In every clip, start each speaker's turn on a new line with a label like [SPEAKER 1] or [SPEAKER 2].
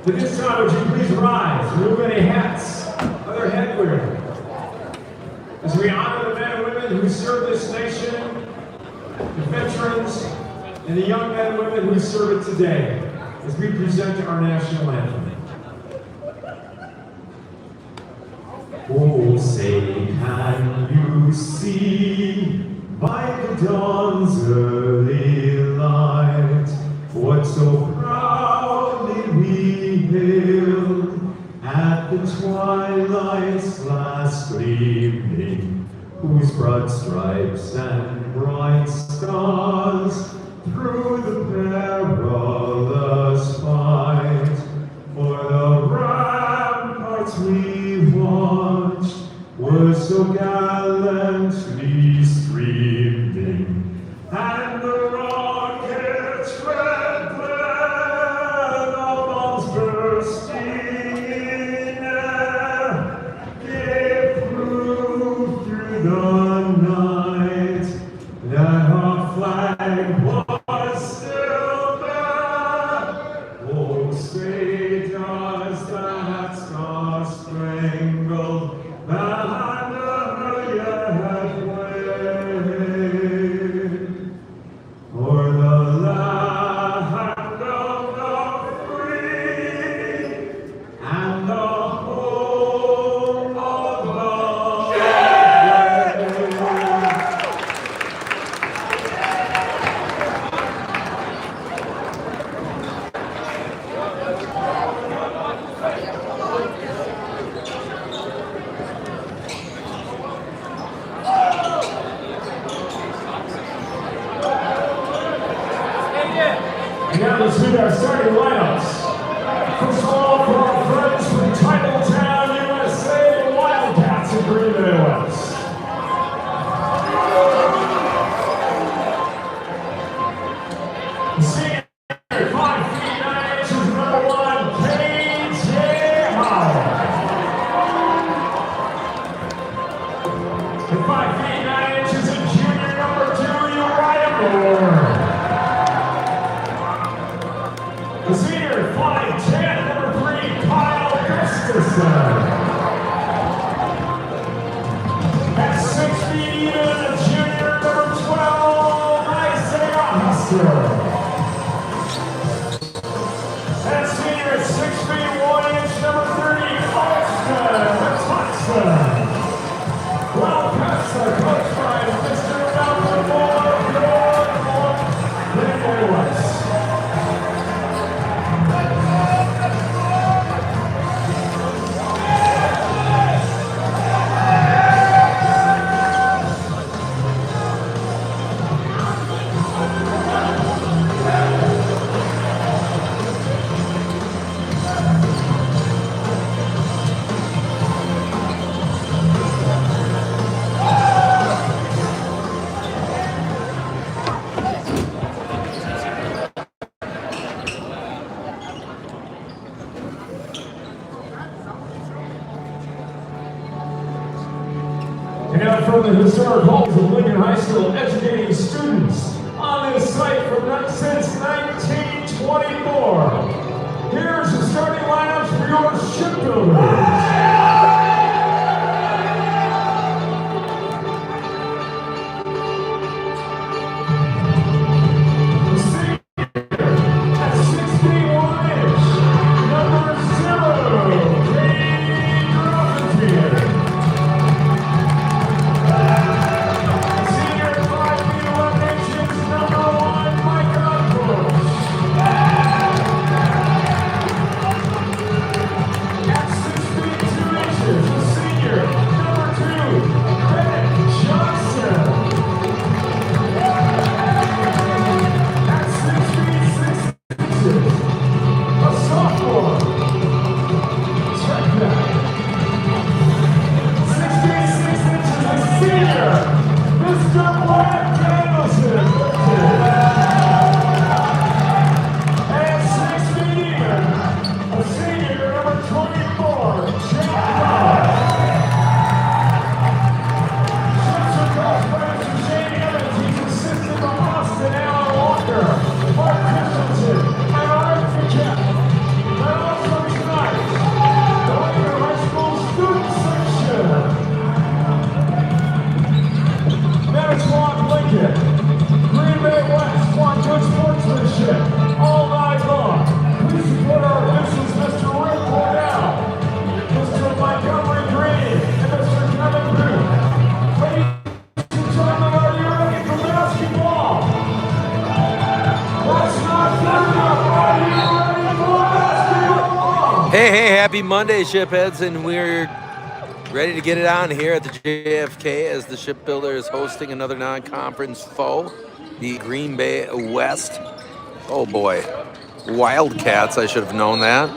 [SPEAKER 1] At this time, would you please rise, remove any hats, other headwear, as we honor the men and women who serve this nation, the veterans, and the young men and women who serve it today, as we present our national anthem. Oh, say, can you see by the dawn's early light what so proudly we hailed at the twilight's last gleaming, whose broad stripes and bright stars through the perilous fight for the ramparts we watched were so gallantly streaming, and the rockets red glare, the bombs bursting in air, gave proof through the night that our flag was still there. Oh, say does that star-spangled banner yet wave o'er the land of the free and the home of the brave. And now let's meet our starting lineups. First of all, for our friends from Titletown, USA, the Wildcats of Green Bay West. Senior, 5 feet 9 inches, number 1, KJ Howard. And 5 feet 9 inches, a junior, number 2, Uriah Moore. The senior, 5'10", number 3, Kyle Gustafson. At 6 feet even, a junior, number 12, Isaiah Huster. And senior at 6 feet 1 inch, number 30, Austin Thompson. Wildcats are coached by Mr. Malcolm Moore, Green Bay West. And now from the historic halls of Lincoln High School, educating students on this site since 1924. Here's the starting lineups for your shipbuilders. Senior, 5 feet 11.
[SPEAKER 2] Hey, happy Monday, shipheads, and we're ready to get it on here at the JFK as the shipbuilder is hosting another non-conference foe, the Green Bay West. Oh boy, Wildcats, I should have known that.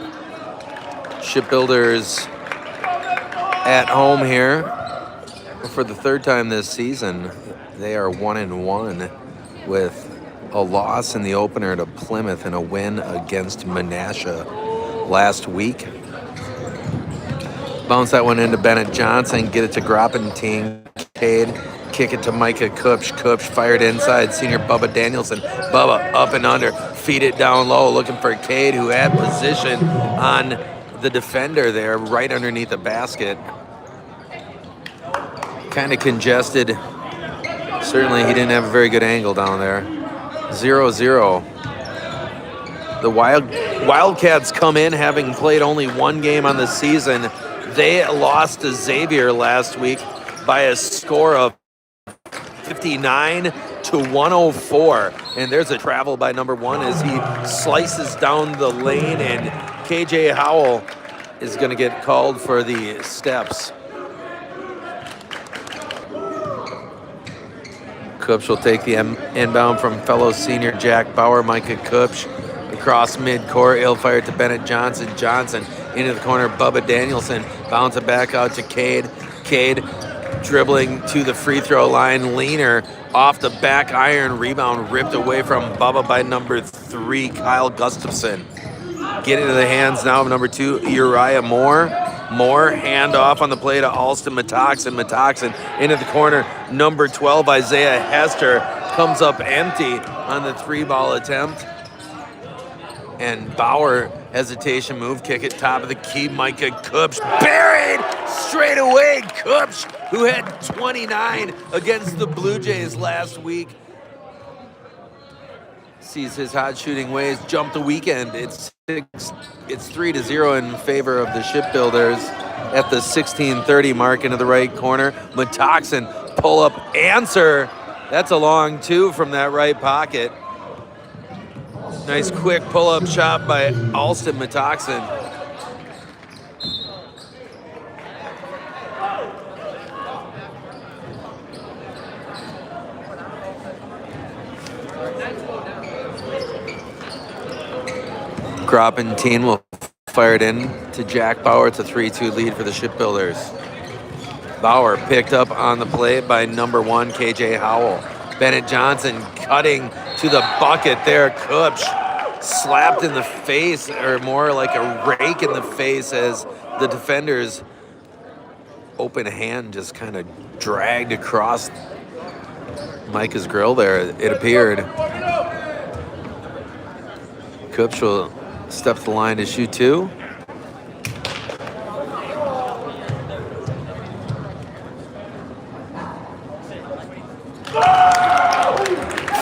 [SPEAKER 2] Shipbuilders at home here for the third time this season. They are 1-1 with a loss in the opener to Plymouth and a win against Menasha last week. Bounce that one into Bennett Johnson, get it to Groppentine, Cade, kick it to Micah Kupch. Kupch fired inside, senior Bubba Danielson. Bubba up and under, feed it down low, looking for Cade, who had position on the defender there, right underneath the basket. Kind of congested. Certainly he didn't have a very good angle down there. 0-0. The Wildcats come in having played only one game on the season. They lost to Xavier last week by a score of 59-104. And there's a travel by number one as he slices down the lane, and KJ Howell is going to get called for the steps. Kupch will take the inbound from fellow senior Jack Bauer. Micah Kupch across midcourt, ill fired to Bennett Johnson. Johnson into the corner, Bubba Danielson. Bounce it back out to Cade. Cade dribbling to the free throw line. Leaner off the back iron. Rebound ripped away from Bubba by number 3, Kyle Gustafson. Get into the hands now of number 2, Uriah Moore. Moore, hand off on the play to Alston Metoxen. Metoxen into the corner. Number 12, Isaiah Hester, comes up empty on the 3-ball attempt. And Bauer, hesitation move, kick it top of the key. Micah Kupch buried straight away. Kupch, who had 29 against the Blue Jays last week, sees his hot shooting ways jump the weekend. It's 3-0 in favor of the Shipbuilders at the 16:30 mark into the right corner. Metoxen pull up answer. That's a long 2 from that right pocket. Nice quick pull-up shot by Alston Metoxen. Groppentine will fire it in to Jack Bauer. It's a 3-2 lead for the Shipbuilders. Bauer picked up on the play by number 1, KJ Howell. Bennett Johnson cutting to the bucket there. Kupch slapped in the face, or more like a rake in the face, as the defender's open hand just kind of dragged across Micah's grill there, it appeared. Kupch will step to the line to shoot 2.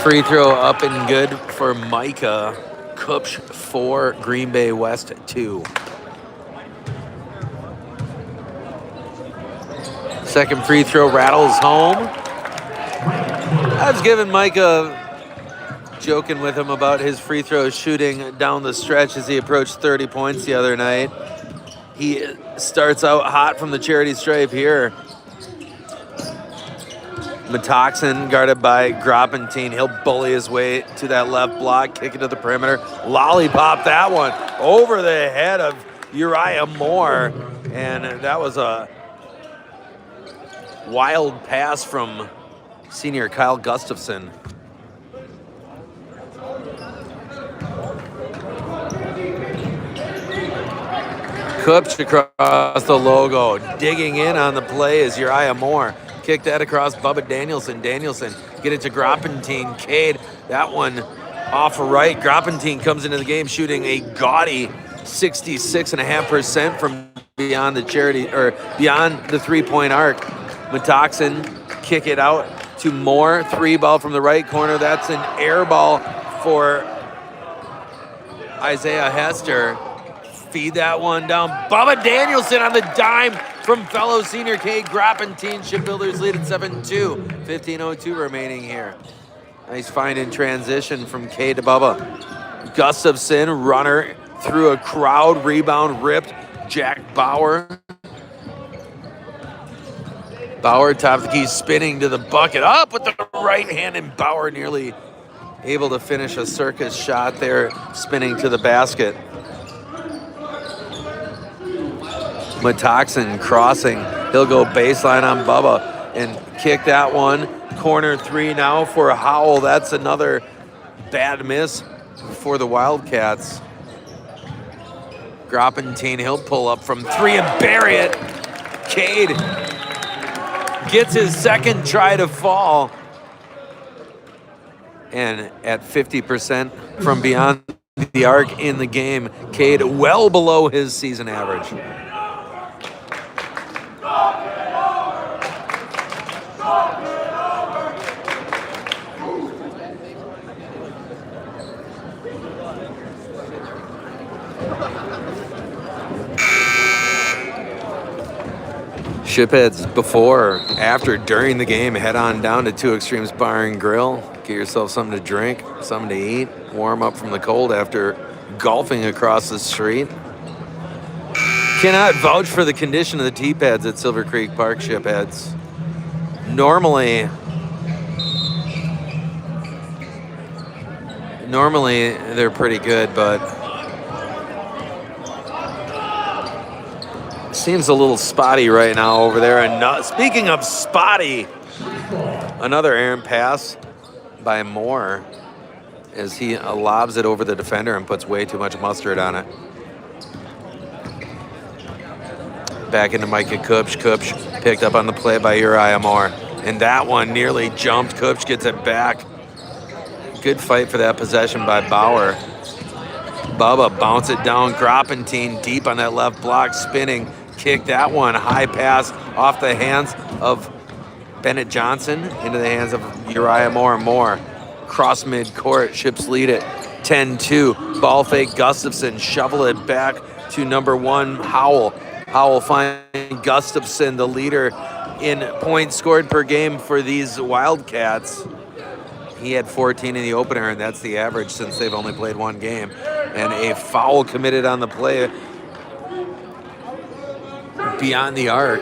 [SPEAKER 2] Free throw up and good for Micah. Kupch 4, Green Bay West 2. Second free throw rattles home. I was giving Micah, joking with him about his free throw shooting down the stretch as he approached 30 points the other night. He starts out hot from the charity stripe here. Metoxen guarded by Groppentine. He'll bully his way to that left block, kick it to the perimeter. Lollipop that one over the head of Uriah Moore. And that was a wild pass from senior Kyle Gustafson. Kupch across the logo. Digging in on the play is Uriah Moore. Kick that across Bubba Danielson. Danielson, get it to Groppentine. Cade, that one off right. Groppentine comes into the game shooting a gaudy 66.5% from beyond the charity, or beyond the 3-point arc. Metoxen, kick it out to Moore. 3-ball from the right corner. That's an air ball for Isaiah Hester. Feed that one down. Bubba Danielson on the dime from fellow senior Cade Groppentine. Shipbuilders lead at 7-2. 15:02 remaining here. Nice find in transition from Cade to Bubba. Gustafson, runner through a crowd. Rebound ripped. Jack Bauer. Bauer, top of the key, spinning to the bucket. Up with the right hand, and Bauer nearly able to finish a circus shot there, spinning to the basket. Metoxen crossing. He'll go baseline on Bubba and kick that one. Corner three now for Howell. That's another bad miss for the Wildcats. Groppentine, he'll pull up from three and bury it. Cade gets his second try to fall. And at 50% from beyond the arc in the game, Cade well below his season average. Shipheads before, after, during the game, head on down to Two Extremes Bar and Grill. Get yourself something to drink, something to eat, warm up from the cold after golfing across the street. Cannot vouch for the condition of the tee pads at Silver Creek Park, Shipheads. Normally they're pretty good, but seems a little spotty right now over there. And speaking of spotty, another errant pass by Moore as he lobs it over the defender and puts way too much mustard on it. Back into Micah Kupch. Kupch picked up on the play by Uriah Moore. And that one nearly jumped. Kupch gets it back. Good fight for that possession by Bauer. Bubba bounce it down. Groppentine deep on that left block, spinning. Kick that one. High pass off the hands of Bennett Johnson into the hands of Uriah Moore. Moore cross midcourt. Ships lead it 10-2. Ball fake Gustafson. Shovel it back to number one, Howell. Howell finds Gustafson, the leader in points scored per game for these Wildcats. He had 14 in the opener, and that's the average since they've only played one game. And a foul committed on the play beyond the arc.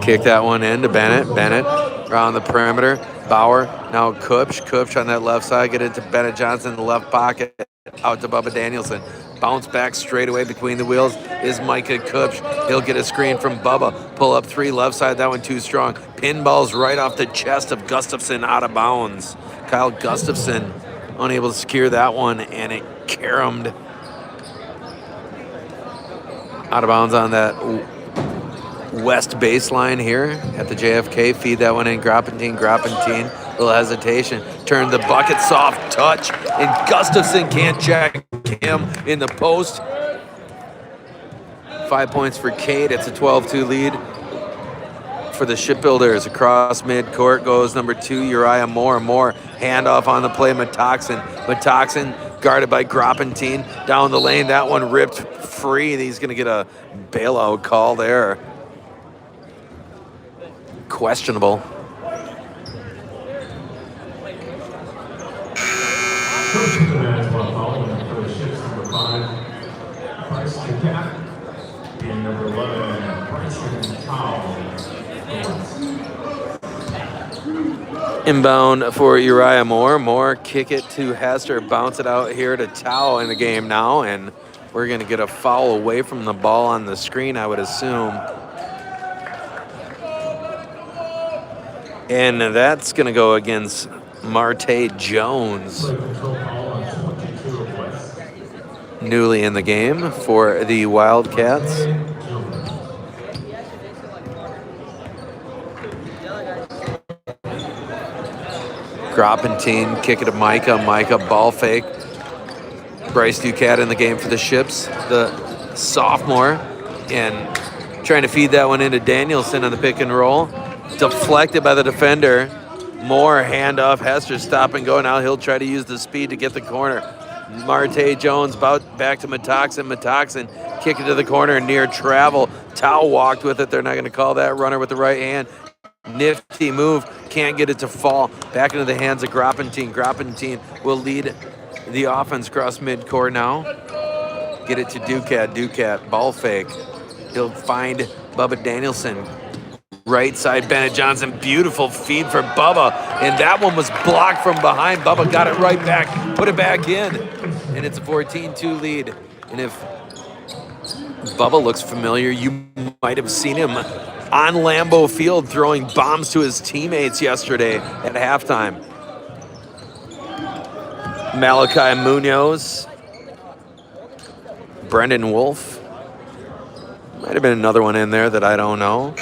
[SPEAKER 2] Kick that one in to Bennett. Bennett around the perimeter. Bauer, now Kupch. Kupch on that left side. Get it to Bennett Johnson in the left pocket. Out to Bubba Danielson. Bounce back straight away between the wheels is Micah Kupch. He'll get a screen from Bubba. Pull up three left side. That one too strong. Pinballs right off the chest of Gustafson out of bounds. Kyle Gustafson unable to secure that one, and it caromed out of bounds on that west baseline here at the JFK. Feed that one in. Groppentine. Little hesitation. Turn the bucket. Soft touch. And Gustafson can't check him in the post. 5 points for Cade. It's a 12-2 lead for the Shipbuilders. Across midcourt goes number two, Uriah Moore. Moore handoff on the play. Metoxen guarded by Groppentine. Down the lane. That one ripped free. He's going to get a bailout call there. Questionable.
[SPEAKER 1] First to the Manitowoc foul for the Ships, number 5, Price to Cap, and number 11, Bryson Powell.
[SPEAKER 2] Inbound for Uriah Moore. Moore kick it to Hester, bounce it out here to Tao in the game now, and we're going to get a foul away from the ball on the screen, I would assume. And that's going to go against Marte Jones. Newly in the game for the Wildcats. Groppentine, kick it to Micah. Micah, ball fake. Bryce Ducat in the game for the Ships, the sophomore. And trying to feed that one into Danielson on the pick and roll. Deflected by the defender. Moore, handoff. Hester, stop and go. Now he'll try to use the speed to get the corner. Marte Jones back to Metoxen. Metoxen, kick it to the corner, near travel. Tao walked with it. They're not going to call that. Runner with the right hand. Nifty move, can't get it to fall. Back into the hands of Gropentine. Gropentine will lead the offense across midcourt now. Get it to Ducat. Ducat, ball fake. He'll find Bubba Danielson. Right side, Bennett Johnson. Beautiful feed for Bubba. And that one was blocked from behind. Bubba got it right back, put it back in. And it's a 14-2 lead. And if Bubba looks familiar, you might have seen him on Lambeau Field throwing bombs to his teammates yesterday at halftime. Malachi Munoz. Brendan Wolf. Might have been another one in there that I don't know.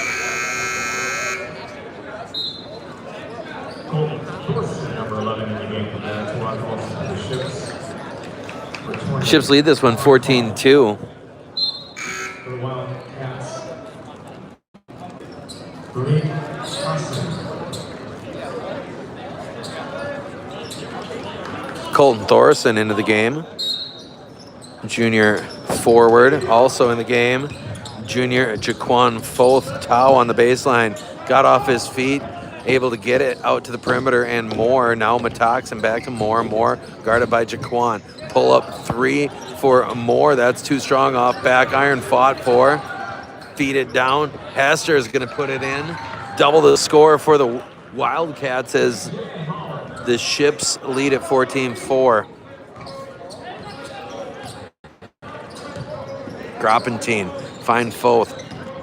[SPEAKER 2] Ships lead this one 14-2. Colton Thorson into the game. Junior forward also in the game. Junior Jaquan Foth Tao on the baseline. Got off his feet, able to get it out to the perimeter and more. Now Matoxin back to Moore. Moore guarded by Jaquan. Pull up three for Moore. That's too strong off back iron. Fought for. Feed it down. Hester is going to put it in. Double the score for the Wildcats as the Ships lead at 14-4. Gropentine find Foth.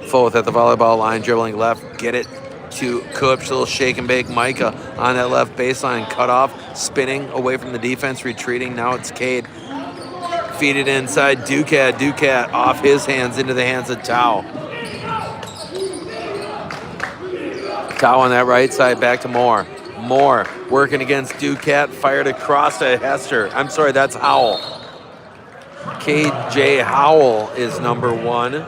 [SPEAKER 2] Foth at the volleyball line, dribbling left. Get it to Kupch. Little shake and bake. Micah on that left baseline. Cut off. Spinning away from the defense. Retreating. Now it's Cade. Feed it inside. Ducat. Ducat off his hands into the hands of Tao. Tao on that right side. Back to Moore. Moore working against Ducat. Fired across to Hester. I'm sorry, that's Howell. KJ Howell is number one.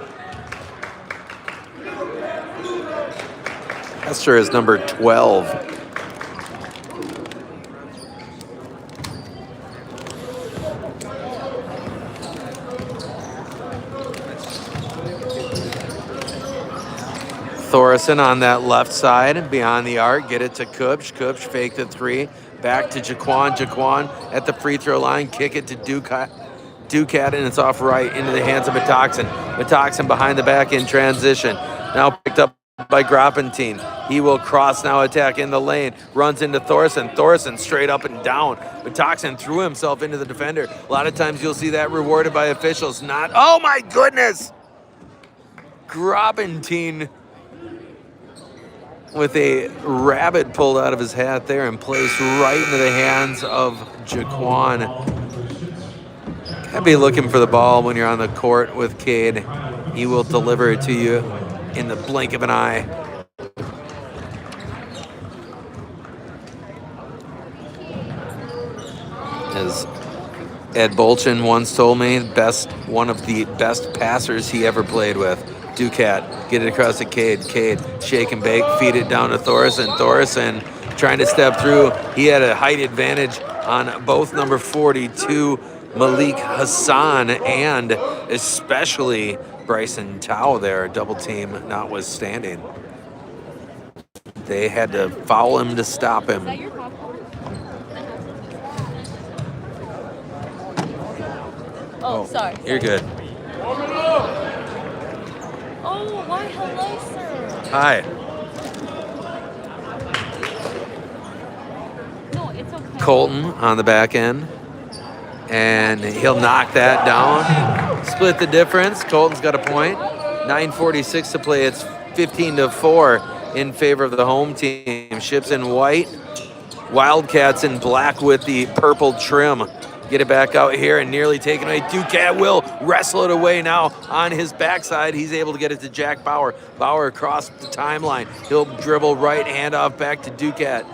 [SPEAKER 2] Hester is number 12. Thorson on that left side, beyond the arc. Get it to Kupch. Kupch fake the three. Back to Jaquan. Jaquan at the free throw line. Kick it to Ducat. Ducat, and it's off right into the hands of Matoxin. Matoxin behind the back in transition. Now picked up by Gropentine. He will cross now, attack in the lane. Runs into Thorson. Thorson straight up and down. Matoxin threw himself into the defender. A lot of times you'll see that rewarded by officials. Not, oh my goodness! Gropentine with a rabbit pulled out of his hat there and placed right into the hands of Jaquan. Gotta be looking for the ball when you're on the court with Cade. He will deliver it to you in the blink of an eye. As Ed Bolchin once told me, one of the best passers he ever played with. Ducat, get it across to Cade. Cade, shake and bake, feed it down to Thorson. Thorson trying to step through. He had a height advantage on both number 42, Malik Hassan, and especially Bryson Tao there, double team notwithstanding. They had to foul him to stop him.
[SPEAKER 3] Oh, sorry.
[SPEAKER 2] You're good.
[SPEAKER 3] Oh, why hello, sir.
[SPEAKER 2] Hi.
[SPEAKER 3] No, it's okay.
[SPEAKER 2] Colton on the back end. And he'll knock that down. Split the difference. Colton's got a point. 9:46 to play. It's 15-4 in favor of the home team. Ships in white. Wildcats in black with the purple trim. Get it back out here and nearly taken away. Ducat will wrestle it away now on his backside. He's able to get it to Jack Bauer. Bauer across the timeline. He'll dribble right, handoff back to Ducat.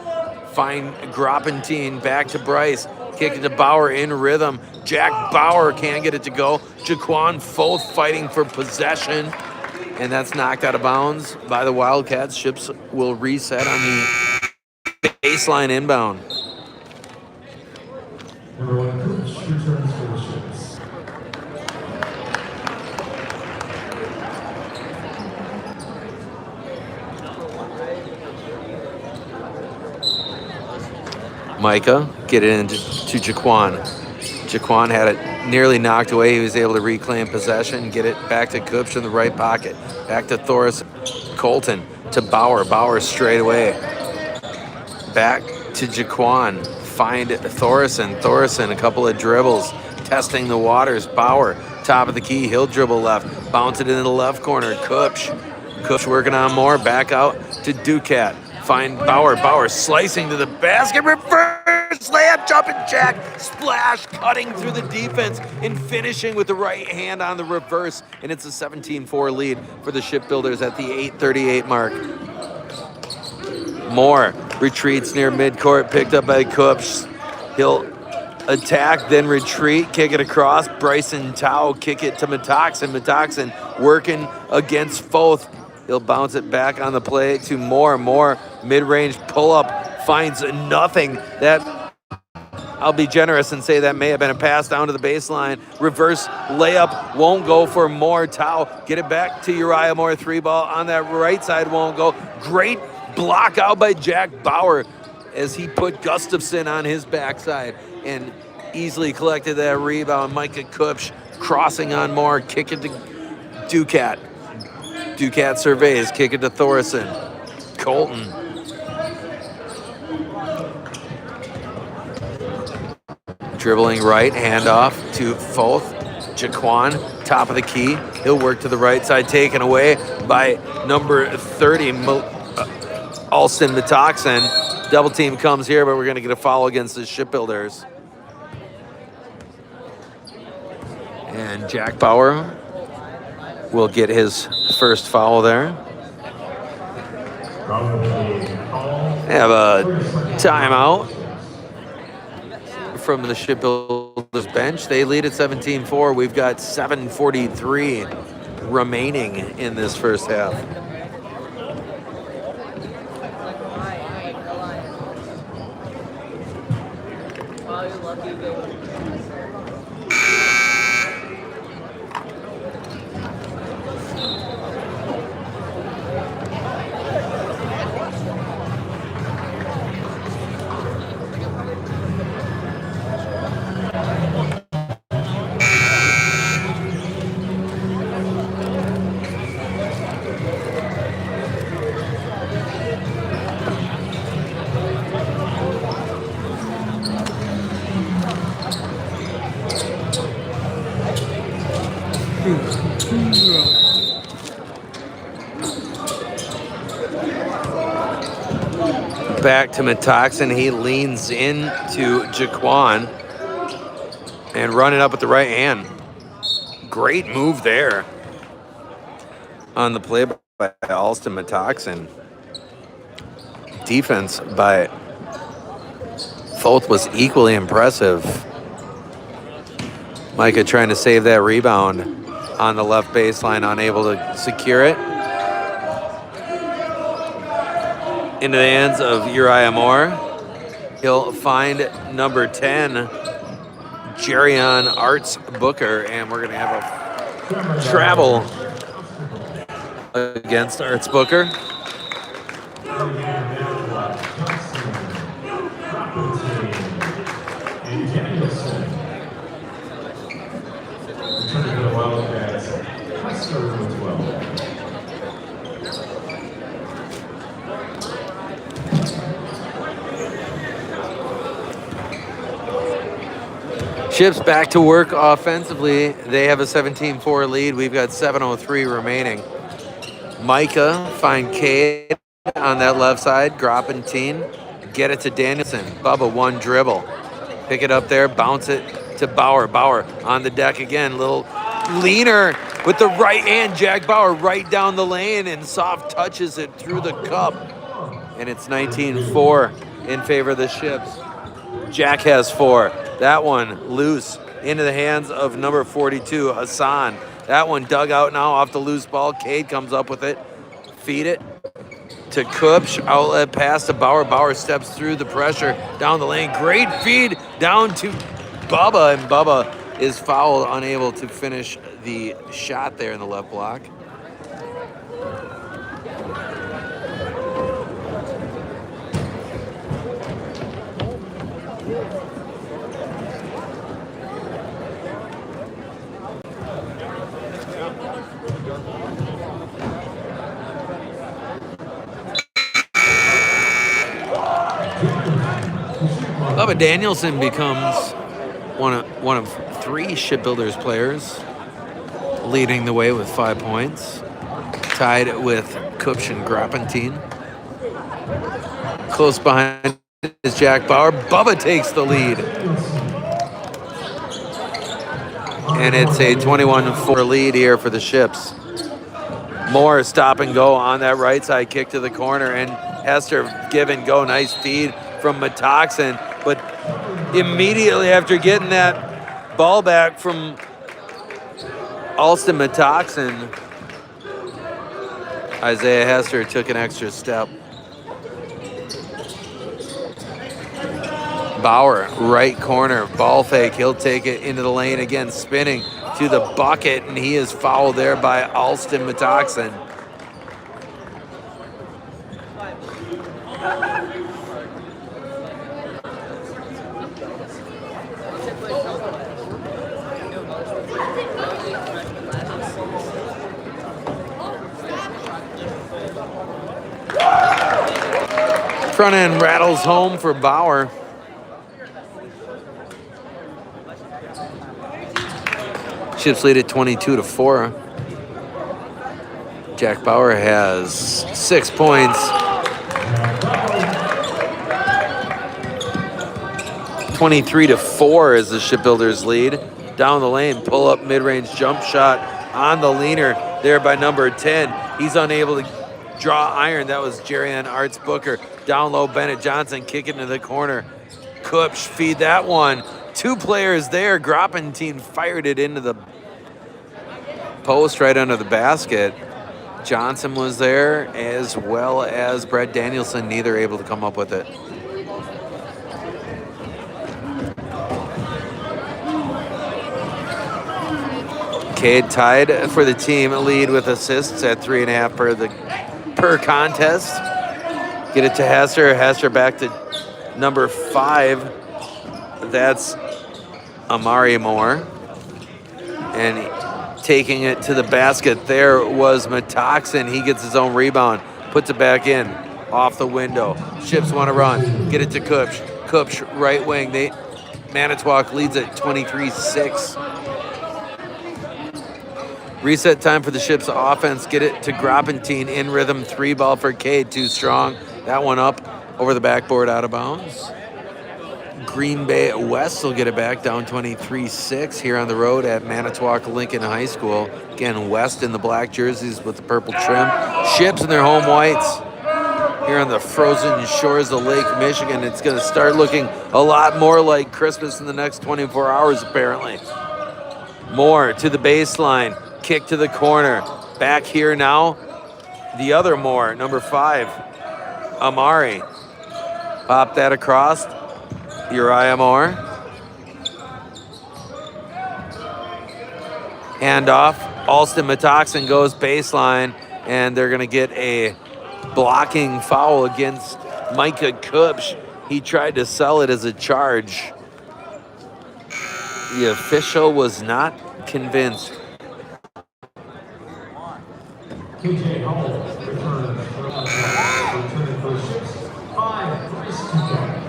[SPEAKER 2] Find Gropentine, back to Bryce. Kick it to Bauer in rhythm. Jack Bauer can't get it to go. Jaquan Foth fighting for possession. And that's knocked out of bounds by the Wildcats. Ships will reset on the baseline inbound.
[SPEAKER 1] Number one, Coach, returns for the Ships.
[SPEAKER 2] Micah get it into Jaquan. Jaquan had it nearly knocked away. He was able to reclaim possession, get it back to Kupch in the right pocket. Back to Thoris Colton to Bauer. Bauer straight away. Back to Jaquan. Find Thorson. Thorson, a couple of dribbles. Testing the waters. Bauer, top of the key. He'll dribble left. Bounce it into the left corner. Kupch. Kupch working on more. Back out to Ducat. Find Bauer. Bauer slicing to the basket. Reverse layup. Jumping jack. Splash. Cutting through the defense and finishing with the right hand on the reverse. And it's a 17-4 lead for the Shipbuilders at the 8:38 mark. Moore retreats near midcourt. Picked up by Kupch. He'll attack, then retreat, kick it across. Bryson Tao kick it to Metoxen. Metoxen working against Foth. He'll bounce it back on the play to Moore. Moore, mid-range pull-up, finds nothing. That, I'll be generous and say that may have been a pass down to the baseline. Reverse layup won't go for Moore. Tao, get it back to Uriah Moore. 3-ball on that right side won't go. Great block out by Jack Bauer as he put Gustafson on his backside and easily collected that rebound. Micah Kupch crossing on Moore, kick it to Ducat. Ducat surveys, kick it to Thorson. Colton. Dribbling right, handoff to Foth. Jaquan, top of the key. He'll work to the right side, taken away by number 30, Alston Metoxen. Double team comes here, but we're going to get a foul against the Shipbuilders. And Jack Bauer will get his first foul there. They have a timeout from the Shipbuilders bench. They lead at 17-4. We've got 7:43 remaining in this first half. Back to Metoxen. He leans into Jaquan and running up with the right hand. Great move there on the play by Alston Metoxen. Defense by Foth was equally impressive. Micah trying to save that rebound on the left baseline, unable to secure it. Into the hands of Uriah Moore. He'll find number 10, Jerion Arts Booker, and we're going to have a travel against Arts Booker. Ships back to work offensively. They have a 17-4 lead. We've got 7:03 remaining. Micah find Cade on that left side. Groppentine. Get it to Danielson. Bubba, one dribble. Pick it up there. Bounce it to Bauer. Bauer on the deck again. Little leaner with the right hand. Jack Bauer right down the lane and soft touches it through the cup. And it's 19-4 in favor of the Ships. Jack has 4. That one loose into the hands of number 42, Hassan. That one dug out now off the loose ball. Cade comes up with it. Feed it to Kupch. Outlet pass to Bauer. Bauer steps through the pressure down the lane. Great feed down to Bubba. And Bubba is fouled, unable to finish the shot there in the left block. Bubba Danielson becomes one of 3 Shipbuilders players, leading the way with 5 points, tied with Kupch and Grappentine. Close behind is Jack Bauer. Bubba takes the lead. And it's a 21-4 lead here for the Ships. Moore stop and go on that right side kick to the corner, and Hester give and go. Nice feed from Metoxen, but immediately after getting that ball back from Alston Metoxen, Isaiah Hester took an extra step. Bauer, right corner, ball fake. He'll take it into the lane again, spinning to the bucket, and he is fouled there by Alston Metoxen. Front end rattles home for Bauer. Ships lead at 22-4. Jack Bauer has 6 points. 23-4 is the Shipbuilders lead. Down the lane, pull up mid-range jump shot on the leaner there by number 10. He's unable to draw iron. That was Jerry-Ann Arts Booker. Down low, Bennett Johnson kicking into the corner. Kupch feed that one. 2 players there. Grappentine fired it into the post right under the basket. Johnson was there, as well as Brett Danielson, neither able to come up with it. Cade tied for the team lead with assists at 3.5 per contest. Get it to Hester. Hester back to number 5. That's Amari Moore. And taking it to the basket there was Metoxen. He gets his own rebound, puts it back in, off the window. Ships want to run. Get it to Kupch. Kupch, right wing. Manitowoc leads at 23-6. Reset time for the Ships offense. Get it to Grappentine in rhythm. 3 ball for Cade. Too strong. That one up over the backboard, out of bounds. Green Bay West will get it back, down 23-6 here on the road at Manitowoc Lincoln High School. Again, West in the black jerseys with the purple trim. Ships in their home whites here on the frozen shores of Lake Michigan. It's going to start looking a lot more like Christmas in the next 24 hours, apparently. Moore to the baseline, kick to the corner. Back here now, the other Moore, number 5, Amari. Pop that across. Uriah Moore. Handoff. Alston Metoxen goes baseline, and they're going to get a blocking foul against Micah Kupch. He tried to sell it as a charge. The official was not convinced.
[SPEAKER 1] KJ Howell returns for the Ships. 5 Bryce Tuchek.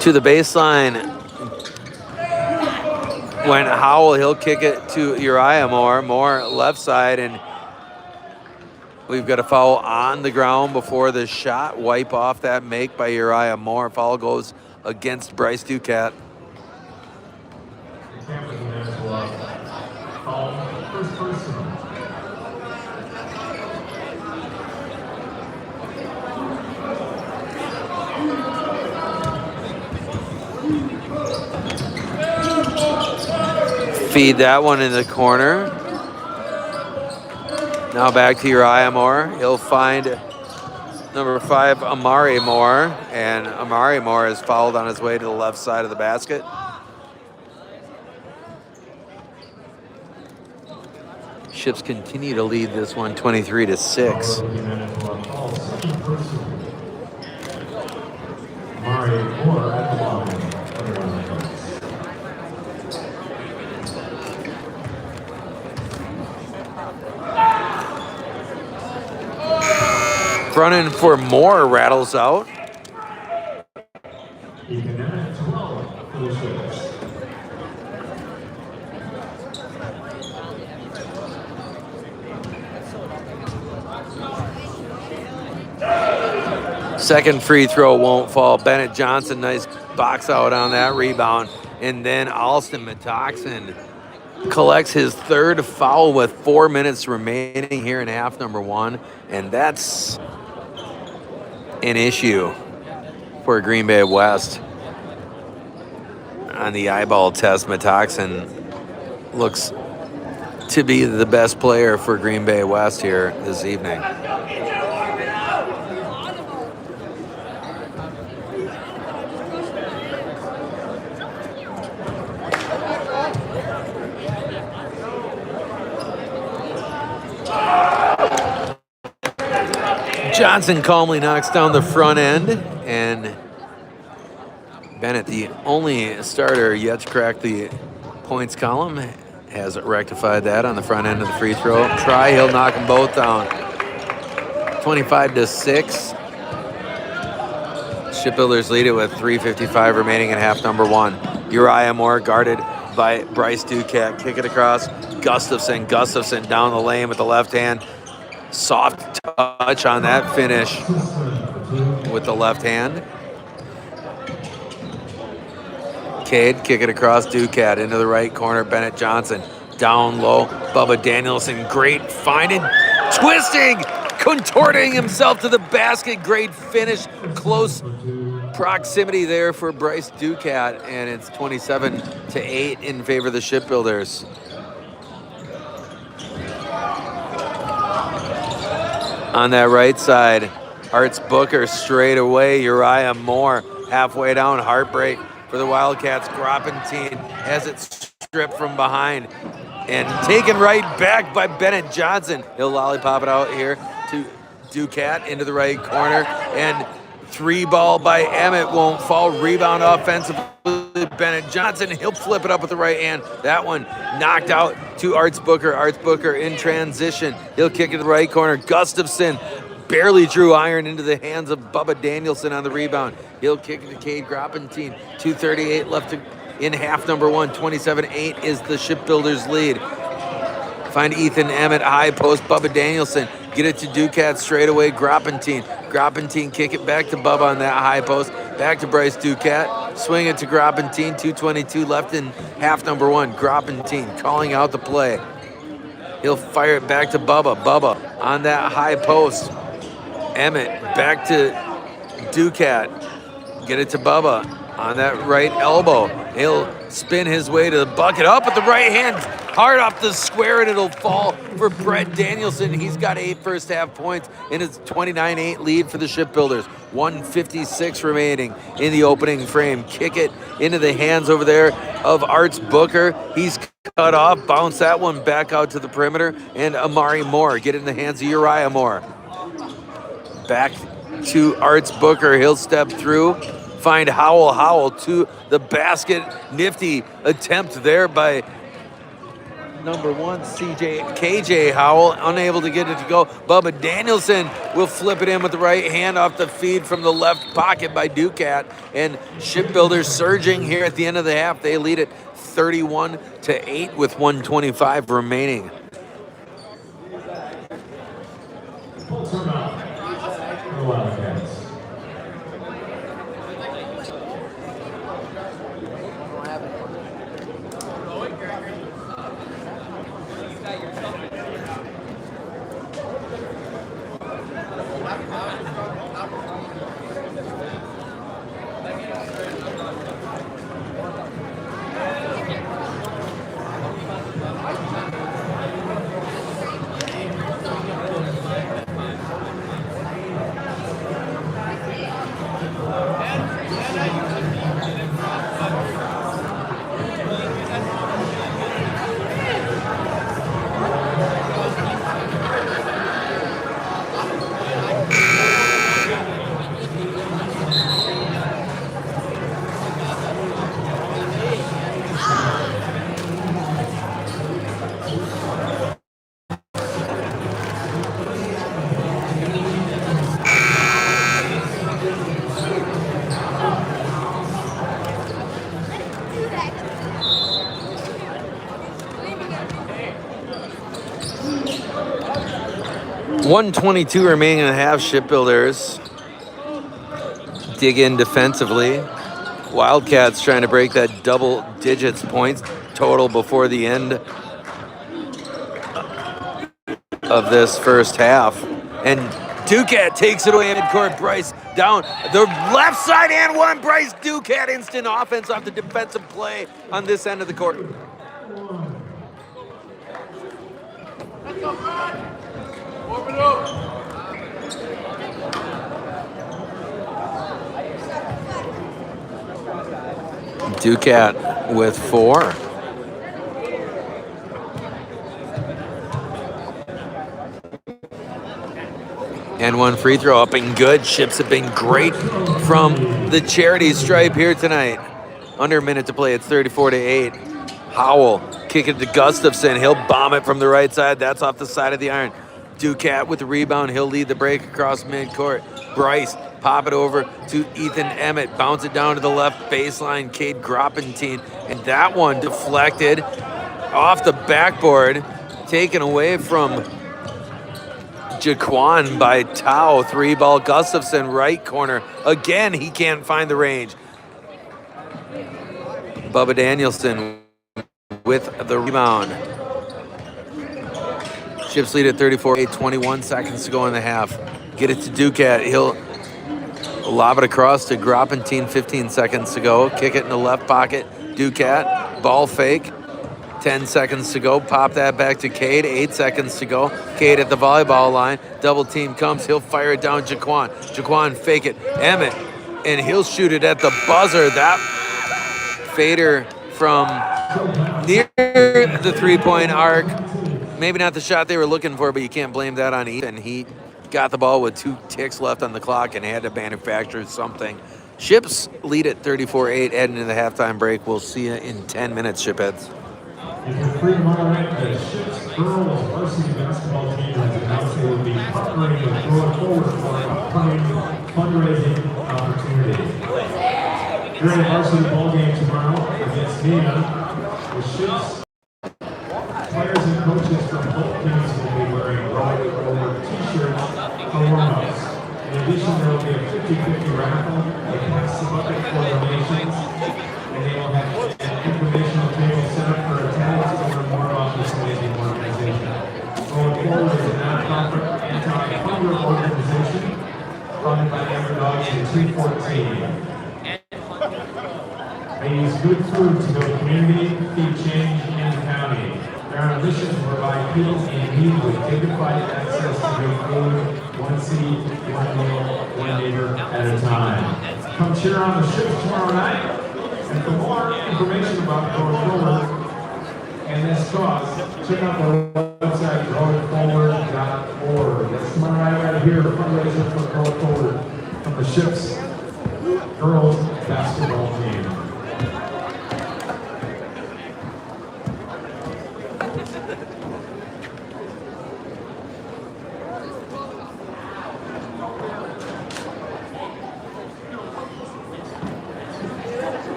[SPEAKER 2] To the baseline went Howell. He'll kick it to Uriah Moore. Moore left side, and we've got a foul on the ground before the shot. Wipe off that make by Uriah Moore. Foul goes against Bryce Ducat.
[SPEAKER 1] First person.
[SPEAKER 2] Feed that one in the corner. Now back to Uriah Moore. He'll find number 5, Amari Moore. And Amari Moore is fouled on his way to the left side of the basket. Ships continue to lead this one 23-6.
[SPEAKER 1] Amari Moore at the line.
[SPEAKER 2] Front end for Moore rattles out.
[SPEAKER 1] Ethan Emmett, 12 for the Ships.
[SPEAKER 2] Second free throw won't fall. Bennett Johnson, nice box out on that rebound. And then Alston Metoxen collects his third foul with 4 minutes remaining here in half number one. And that's an issue for Green Bay West. On the eyeball test, Metoxen looks to be the best player for Green Bay West here this evening. Johnson calmly knocks down the front end, and Bennett, the only starter yet to crack the points column, has rectified that on the front end of the free throw try. He'll knock them both down. 25-6. Shipbuilders lead it with 3:55 remaining in half number one. Uriah Moore guarded by Bryce Duquette. Kick it across. Gustafson down the lane with the left hand. Soft touch on that finish with the left hand. Cade, kick it across. Duquette into the right corner. Bennett Johnson down low. Bubba Danielson, great finding. Twisting, contorting himself to the basket. Great finish. Close proximity there for Bryce Duquette. And it's 27-8 in favor of the Shipbuilders. On that right side, Arts Booker straight away. Uriah Moore halfway down. Heartbreak for the Wildcats. Gropentine has it stripped from behind and taken right back by Bennett Johnson. He'll lollipop it out here to Duquette into the right corner. And three ball by Emmett won't fall. Rebound offensively. Bennett Johnson, he'll flip it up with the right hand. That one knocked out to Arts Booker. Arts Booker in transition. He'll kick it to the right corner. Gustafson barely drew iron into the hands of Bubba Danielson on the rebound. He'll kick it to Cade Gropentine. 2:38 left in half number one. 27-8 is the Shipbuilders lead. Find Ethan Emmett, high post, Bubba Danielson. Get it to Duquette straight away. Gropentine kick it back to Bubba on that high post. Back to Bryce Duquette. Swing it to Gropentine. 2:22 left in half number one. Gropentine calling out the play. He'll fire it back to Bubba. Bubba on that high post. Emmett back to Duquette. Get it to Bubba on that right elbow. He'll spin his way to the bucket. Up with the right hand. Hard off the square, and it'll fall for Brett Danielson. He's got 8 first half points in his 29-8 lead for the Shipbuilders. 1:56 remaining in the opening frame. Kick it into the hands over there of Arts Booker. He's cut off. Bounce that one back out to the perimeter. And Amari Moore. Get it in the hands of Uriah Moore. Back to Arts Booker. He'll step through. Find Howell to the basket. Nifty attempt there by number one, KJ Howell, unable to get it to go. Bubba Danielson will flip it in with the right hand off the feed from the left pocket by Duquette. And Shipbuilders surging here at the end of the half. They lead it 31-8 with 1:25 remaining.
[SPEAKER 1] Full timeout for the Wildcats.
[SPEAKER 2] 1:22 remaining in the half. Shipbuilders dig in defensively. Wildcats trying to break that double digits points total before the end of this first half. And Ducat takes it away in midcourt. Bryce down the left side and one. Bryce Ducat, instant offense off the defensive play on this end of the court. Ducat with 4. And one free throw up and good. Ships have been great from the charity stripe here tonight. Under a minute to play. It's 34-8. Howell kick it to Gustafson. He'll bomb it from the right side. That's off the side of the iron. Ducat with the rebound. He'll lead the break across midcourt. Bryce pop it over to Ethan Emmett. Bounce it down to the left baseline. Cade Groppentine. And that one deflected off the backboard. Taken away from Jaquan by Tao. 3-ball Gustafson, right corner. Again, he can't find the range. Bubba Danielson with the rebound. Ships lead at 34-8, 21 seconds to go in the half. Get it to Ducat. He'll lob it across to Groppentine, 15 seconds to go. Kick it in the left pocket. Ducat, ball fake. 10 seconds to go. Pop that back to Cade. 8 seconds to go. Cade at the volleyball line. Double team comes. He'll fire it down Jaquan. Jaquan fake it. Emmett. And he'll shoot it at the buzzer. That fader from near the three-point arc. Maybe not the shot they were looking for, but you can't blame that on Ethan. He got the ball with 2 ticks left on the clock and had to manufacture something. Ships lead at 34-8 heading into the halftime break. We'll see you in 10 minutes, Shipheads.
[SPEAKER 1] In the free moment, the Ships girls varsity basketball team has announced they will be partnering with Going Forward for an upcoming fundraising opportunity. During the varsity ball game tomorrow against Nina, the Ships players and coaches from both teams will be wearing Going Forward t-shirts for warm-ups. In addition, there will be a 50-50 raffle, a pass the bucket for donations, and they will have an informational table set up for attendance to learn more about this amazing organization. Going Forward is a nonprofit anti-hunger organization funded by Underdogs in 214. They use good food to build community, feed change in the county. They're on a mission to provide people in need with dignified access to good food, one seat, one meal, one neighbor at a time. Come cheer on the Ships tomorrow night. And for more information about Going Forward and this cause, check out the website goingforward.org. That's tomorrow night right here, a fundraiser for Going Forward from the Ships girls basketball team.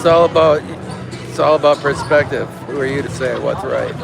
[SPEAKER 2] It's all about perspective. Who are you to say what's right?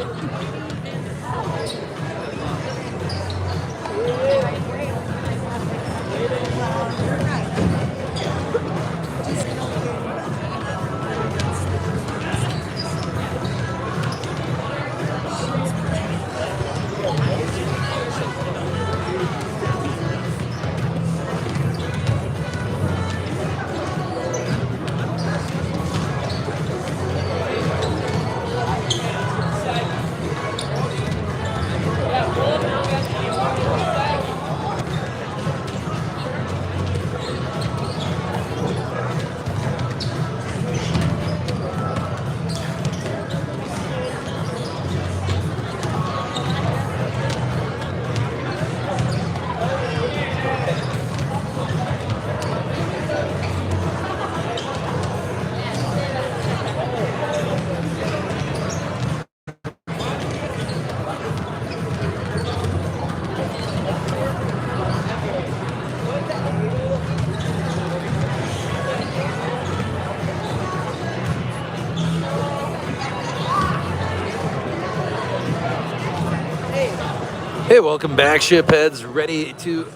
[SPEAKER 2] Hey, welcome back, shipheads. Ready to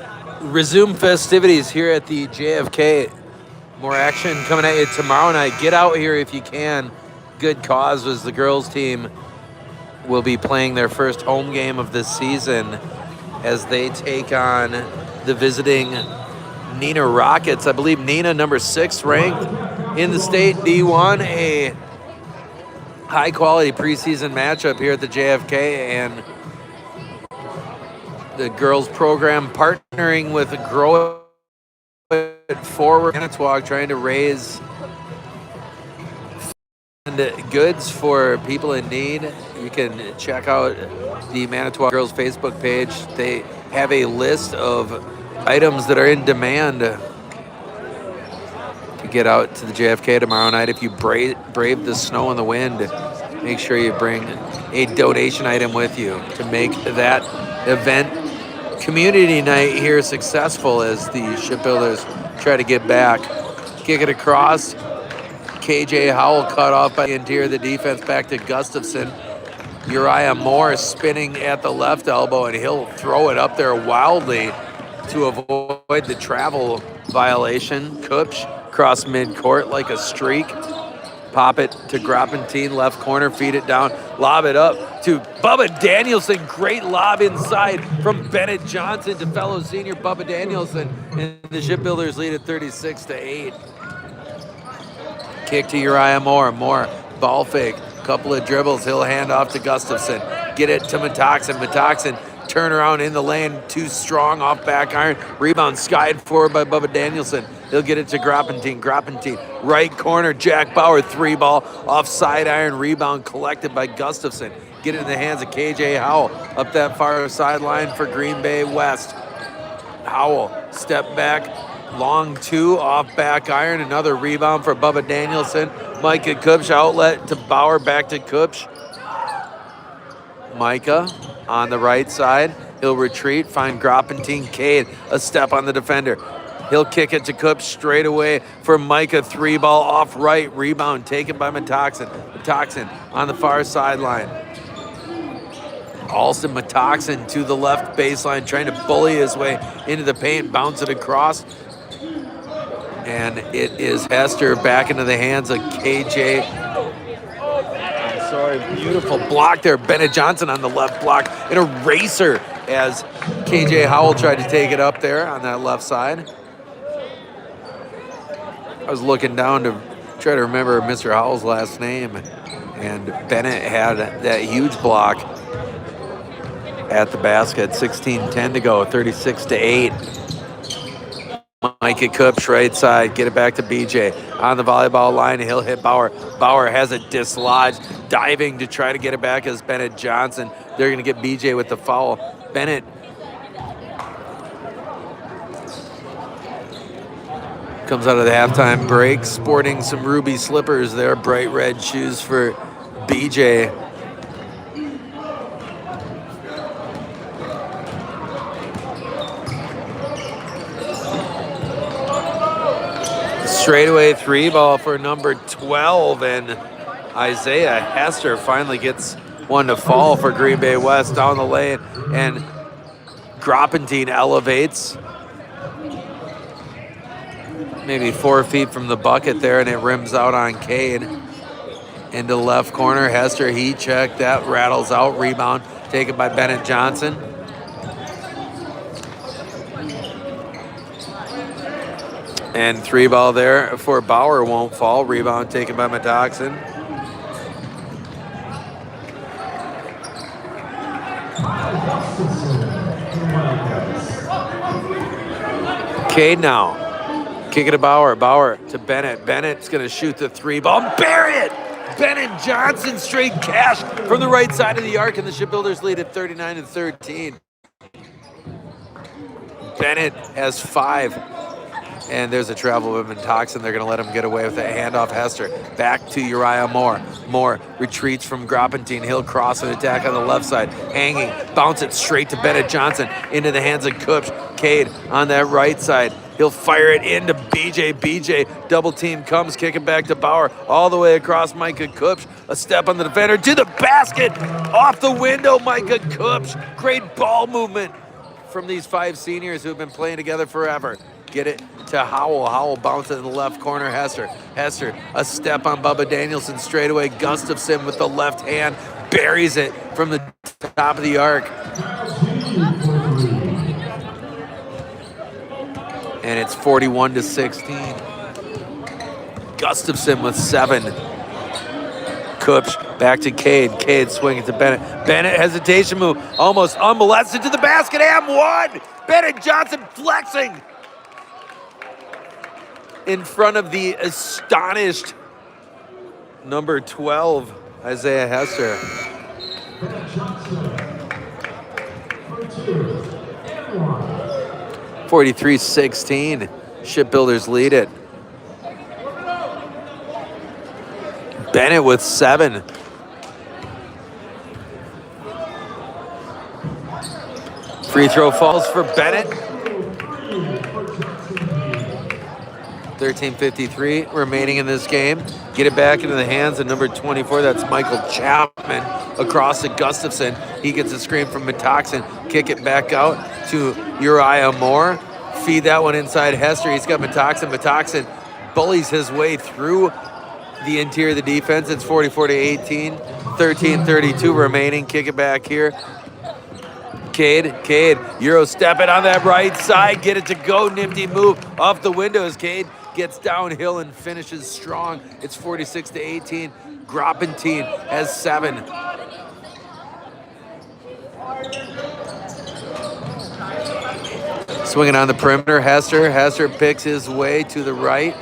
[SPEAKER 2] resume festivities here at the JFK. More action coming at you tomorrow night. Get out here if you can. Good cause as the girls team will be playing their first home game of this season as they take on the visiting Neenah Rockets. I believe Neenah, number 6 ranked in the state D1, a high quality preseason matchup here at the JFK, and the girls program partnering with a Grow It Forward Manitowoc, trying to raise goods for people in need. You can check out the Manitowoc Girls Facebook page. They have a list of items that are in demand to get out to the JFK tomorrow night. If you brave the snow and the wind, make sure you bring a donation item with you to make that event community night here successful as the shipbuilders try to get back. Kick it across. KJ Howell cut off by the interior of the defense, back to Gustafson. Uriah Moore spinning at the left elbow, and he'll throw it up there wildly to avoid the travel violation. Kupch across midcourt like a streak. Pop it to Groppentine, left corner, feed it down, lob it up to Bubba Danielson. Great lob inside from Bennett Johnson to fellow senior Bubba Danielson, and the shipbuilders lead at 36-8. Kick to Uriah Moore. Moore, ball fake, couple of dribbles. He'll hand off to Gustafson. Get it to Metoxen. Metoxen, turn around in the lane, too strong off back iron. Rebound skied forward by Bubba Danielson. He'll get it to Groppentine. Groppentine, right corner, Jack Bauer, 3-ball, off side iron. Rebound collected by Gustafson. Get it in the hands of KJ Howell up that far sideline for Green Bay West. Howell, step back, long 2 off back iron. Another rebound for Bubba Danielson. Micah Kupch, outlet to Bauer, back to Kupch. Micah on the right side. He'll retreat, find Groppentine. Cade, a step on the defender. He'll kick it to Kupch straight away for Micah. 3-ball off right. Rebound taken by Metoxen. Metoxen on the far sideline. Alston Metoxen to the left baseline, trying to bully his way into the paint, bounce it across. And it is Hester back into the hands of KJ. I'm sorry, beautiful block there. Bennett Johnson on the left block. An eraser as KJ Howell tried to take it up there on that left side. I was looking down to try to remember Mr. Howell's last name, and Bennett had that huge block at the basket. 16-10 to go, 36-8. Micah Kupch, right side, get it back to BJ. On the volleyball line, he'll hit Bauer. Bauer has it dislodged, diving to try to get it back as Bennett Johnson. They're going to get BJ with the foul. Bennett comes out of the halftime break, sporting some ruby slippers there, bright red shoes for BJ. Straightaway 3 ball for number 12, and Isaiah Hester finally gets one to fall for Green Bay West down the lane, and Groppentine elevates maybe 4 feet from the bucket there, and it rims out on Cade. Into left corner, Hester heat check, that rattles out, rebound taken by Bennett Johnson. And 3 ball there for Bauer, won't fall, rebound taken by Metoxen. Cade now, kick it to Bauer, Bauer to Bennett. Bennett's gonna shoot the 3 ball, bury it! Bennett Johnson straight cash from the right side of the arc, and the Shipbuilders lead at 39-13. Bennett has 5, and there's a travel with Metoxen. They're gonna let him get away with it. Handoff Hester, back to Uriah Moore. Moore retreats from Groppentine. He'll cross an attack on the left side, hanging, bounce it straight to Bennett Johnson, into the hands of Kupch. Cade on that right side. He'll fire it into BJ. BJ, double team comes, kick it back to Bauer, all the way across Micah Kupch. A step on the defender, to the basket, off the window, Micah Kupch. Great ball movement from these 5 seniors who have been playing together forever. Get it to Howell. Howell bounces in the left corner. Hester. Hester, a step on Bubba Danielson straightaway. Gustafson with the left hand, buries it from the top of the arc. And it's 41-16. Gustafson with 7. Kupch back to Cade. Cade swinging to Bennett. Bennett, hesitation move, almost unmolested to the basket. And 1. Bennett Johnson flexing in front of the astonished number 12, Isaiah Hester. 43-16. Shipbuilders lead it. Bennett with 7. Free throw falls for Bennett. 13:53 remaining in this game. Get it back into the hands of number 24. That's Michael Chapman across to Gustafson. He gets a screen from Metoxen. Kick it back out to Uriah Moore. Feed that one inside Hester. He's got Metoxen. Metoxen bullies his way through the interior of the defense. It's 44-18. 13:32 remaining. Kick it back here. Cade, Euro step it on that right side. Get it to go. Nifty move off the windows. Cade gets downhill and finishes strong. It's 46-18. Groppentine has 7. Swinging on the perimeter, Hester. Hester picks his way to the right.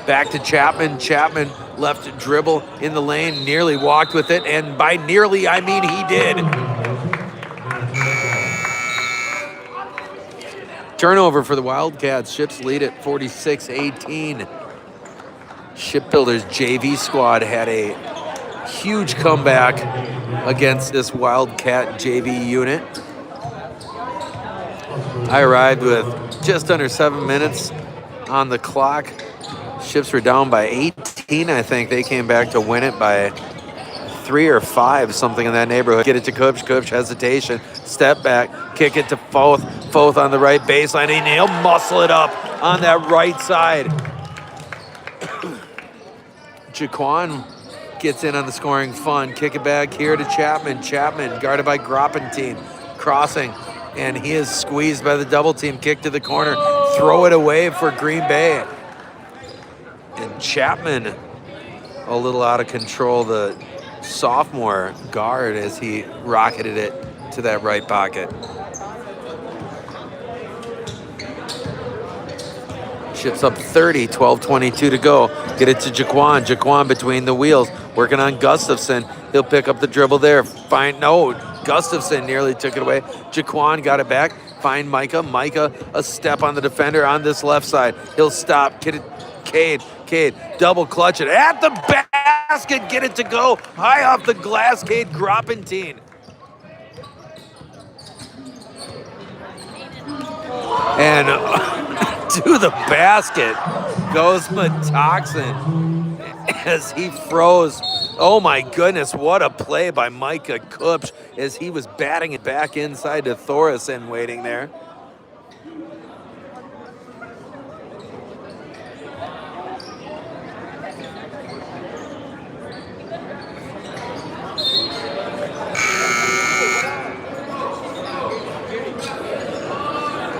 [SPEAKER 2] Back to Chapman. Chapman left dribble in the lane, nearly walked with it, and by nearly, I mean he did. Turnover for the Wildcats. Ships lead at 46-18. Shipbuilders JV squad had a huge comeback against this Wildcat JV unit. I arrived with just under 7 minutes on the clock. Ships were down by 18, I think. They came back to win it by 3 or 5, something in that neighborhood. Get it to Kupch. Kupch, hesitation. Step back. Kick it to Foth. Foth on the right baseline, and he'll muscle it up on that right side. Jaquan gets in on the scoring fun. Kick it back here to Chapman. Chapman guarded by Groppentine. Crossing, and he is squeezed by the double team. Kick to the corner. Throw it away for Green Bay. And Chapman a little out of control, the sophomore guard, as he rocketed it to that right pocket. Ships up 30, 12:22 to go. Get it to Jaquan. Jaquan between the wheels, working on Gustafson. He'll pick up the dribble there. Gustafson nearly took it away. Jaquan got it back. Find Micah. Micah, a step on the defender on this left side. He'll stop. Get it. Cade, double clutch it at the basket. Get it to go. High off the glass, Cade Groppentine. And to the basket goes Metoxen as he froze. Oh my goodness, what a play by Micah Kupch as he was batting it back inside to Thoresen waiting there.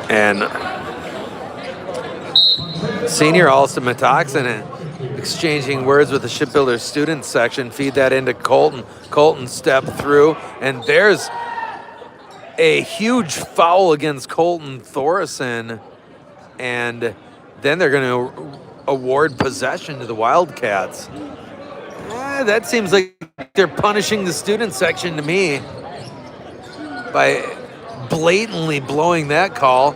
[SPEAKER 2] And senior Alston Metoxen exchanging words with the shipbuilder student section. Feed that into Colton. Colton stepped through, and there's a huge foul against Colton Thoresen. And then they're going to award possession to the Wildcats. That seems like they're punishing the student section to me by blatantly blowing that call.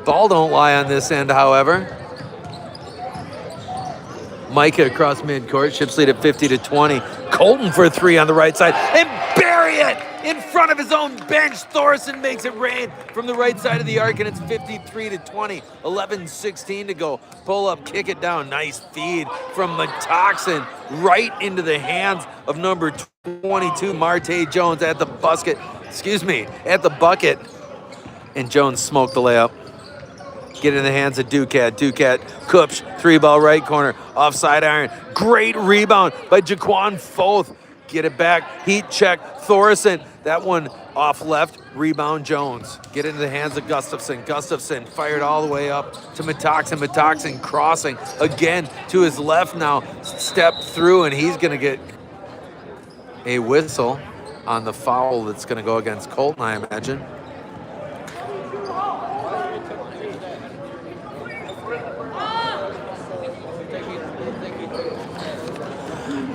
[SPEAKER 2] Ball don't lie on this end, however. Micah across midcourt, ships lead at 50-20. Colton for 3 on the right side and bury it in front of his own bench. Thoresen makes it rain from the right side of the arc, and it's 53-20. 11:16 to go. Pull up, kick it down. Nice feed from Metoxen right into the hands of number 22, Marte Jones at the bucket. At the bucket. And Jones smoked the layup. Get it in the hands of Ducat. Ducat, Kupch, 3-ball right corner, offside iron. Great rebound by Jaquan Foth. Get it back, heat check, Thoresen. That one off left, rebound Jones. Get it into the hands of Gustafson. Gustafson fired all the way up to Metoxen. Metoxen crossing again to his left now. Step through, and he's gonna get a whistle on the foul that's gonna go against Colton, I imagine.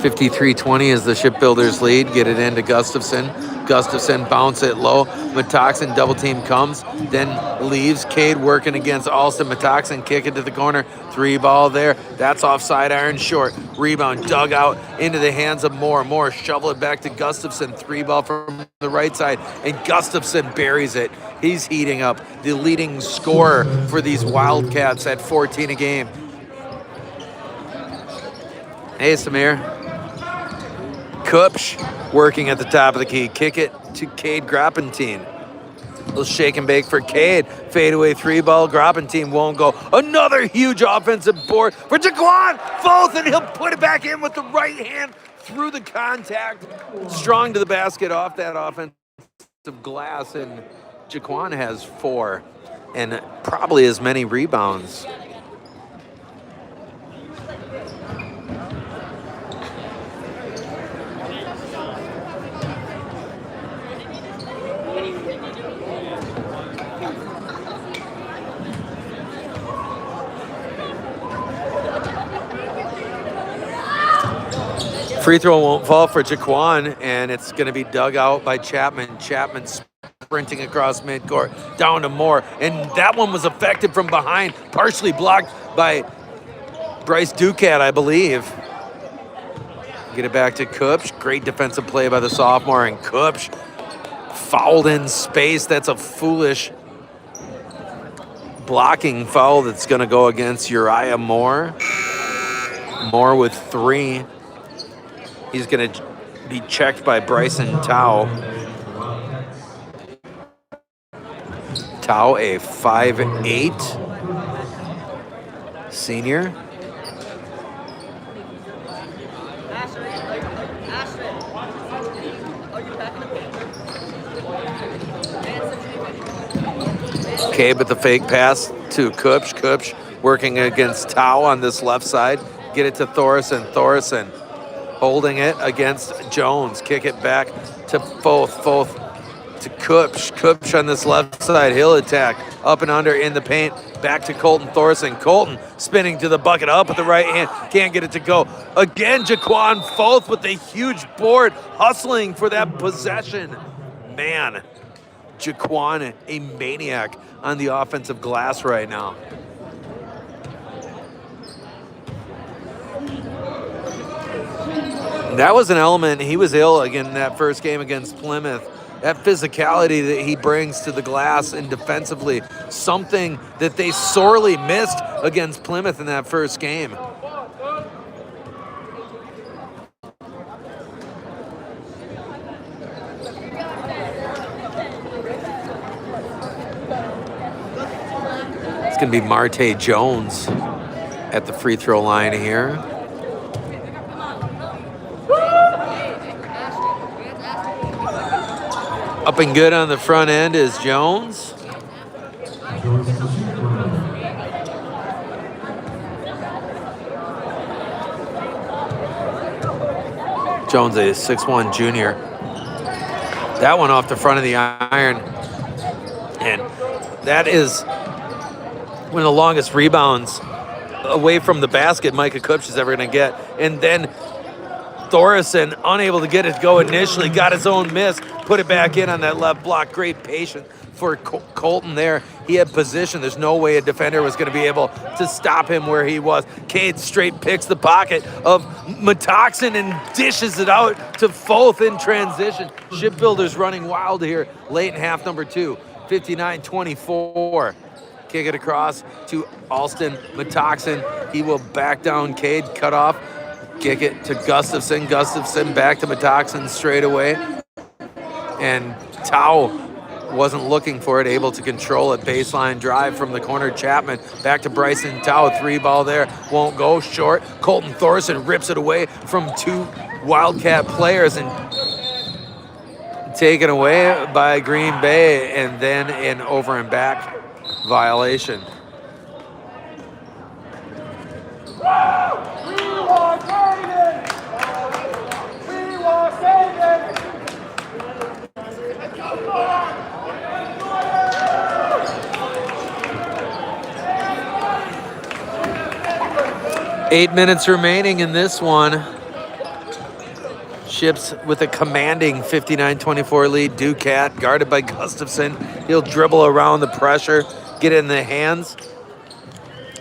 [SPEAKER 2] 53-20 is the Shipbuilders lead. Get it into Gustafson. Gustafson bounce it low. Metoxen double team comes, then leaves. Cade working against Alston. Metoxen kick it to the corner. 3-ball there. That's offside iron short. Rebound dug out into the hands of Moore. Moore shovel it back to Gustafson. 3-ball from the right side, and Gustafson buries it. He's heating up, the leading scorer for these Wildcats at 14 a game. Hey, Samir. Kupch working at the top of the key. Kick it to Cade Groppentine. Little shake and bake for Cade. Fadeaway 3-ball. Groppentine won't go. Another huge offensive board for Jaquan Foth, and he'll put it back in with the right hand through the contact. Strong to the basket off that offensive glass, and Jaquan has 4 and probably as many rebounds. Free throw won't fall for Jaquan, and it's going to be dug out by Chapman. Chapman sprinting across midcourt, down to Moore, and that one was effective from behind, partially blocked by Bryce Ducat, I believe. Get it back to Kupch. Great defensive play by the sophomore, and Kupch fouled in space. That's a foolish blocking foul that's going to go against Uriah Moore. Moore with 3. He's going to be checked by Bryson Tao. Tao, a 5'8" senior. Okay, but the fake pass to Kupch. Kupch working against Tao on this left side. Get it to Thoresen. Thoresen holding it against Jones. Kick it back to Foth. Foth to Kupch. Kupch on this left side. He'll attack. Up and under in the paint. Back to Colton Thoresen. Colton spinning to the bucket. Up with the right hand. Can't get it to go. Again, Jaquan Foth with a huge board. Hustling for that possession. Man, Jaquan, a maniac on the offensive glass right now. That was an element. He was ill again in that first game against Plymouth. That physicality that he brings to the glass and defensively, something that they sorely missed against Plymouth in that first game. It's going to be Marte Jones at the free throw line here. Up and good on the front end is Jones. Jones, a 6'1" junior. That one off the front of the iron. And that is one of the longest rebounds away from the basket Micah Kupch is ever going to get. And then Thoresen, unable to get it to go initially, got his own miss, put it back in on that left block. Great patience for Colton there. He had position. There's no way a defender was going to be able to stop him where he was. Cade straight picks the pocket of Metoxen and dishes it out to Foth in transition. Shipbuilders running wild here late in half number 2, 59-24. Kick it across to Alston Metoxen. He will back down Cade, cut off. Kick it to Gustafson. Gustafson back to Metoxen straight away. And Tau wasn't looking for it, able to control it. Baseline drive from the corner. Chapman back to Bryson Tau. 3-ball there. Won't go. Short. Colton Thoresen rips it away from 2 Wildcat players and taken away by Green Bay, and then an over and back violation. 8 minutes remaining in this one. Ships with a commanding 59-24 lead. Ducat guarded by Gustafson. He'll dribble around the pressure, get it in the hands.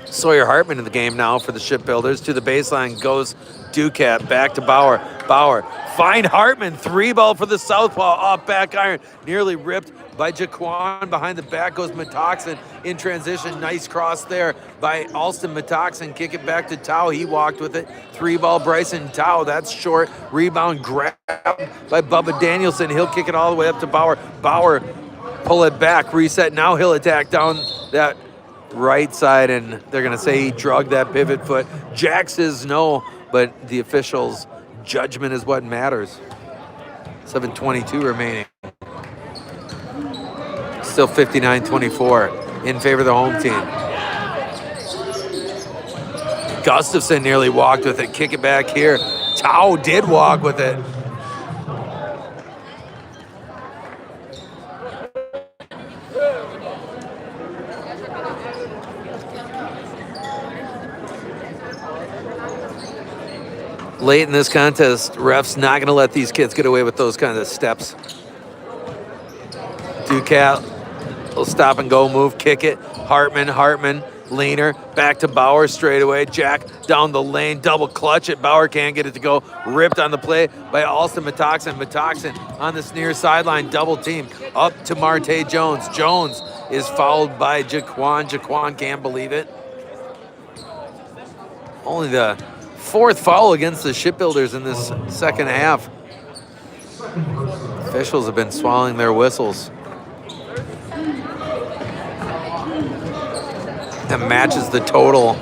[SPEAKER 2] Sawyer Hartman in the game now for the Shipbuilders. To the baseline goes Ducat, back to Bauer. Bauer, find Hartman, 3-ball for the southpaw, off back iron. Nearly ripped by Jaquan. Behind the back goes Metoxen in transition. Nice cross there by Alston Metoxen. Kick it back to Tau. He walked with it. 3-ball Bryson Tau. That's short. Rebound grab by Bubba Danielson. He'll kick it all the way up to Bauer. Bauer pull it back, reset. Now he'll attack down that right side, and they're going to say he drugged that pivot foot. Jack says no, but the officials' judgment is what matters. 7:22 remaining. Still 59-24 in favor of the home team. Gustafson nearly walked with it. Kick it back here. Tau did walk with it. Late in this contest, refs not going to let these kids get away with those kinds of steps. Ducat will stop and go move, kick it. Hartman, leaner, back to Bauer straight away. Jack down the lane, double clutch it. Bauer can't get it to go. Ripped on the play by Alston Metoxen. Metoxen on this near sideline, double team. Up to Marte Jones. Jones is fouled by Jaquan. Jaquan can't believe it. Only the 4th foul against the Shipbuilders in this second half. Officials have been swallowing their whistles. That matches the total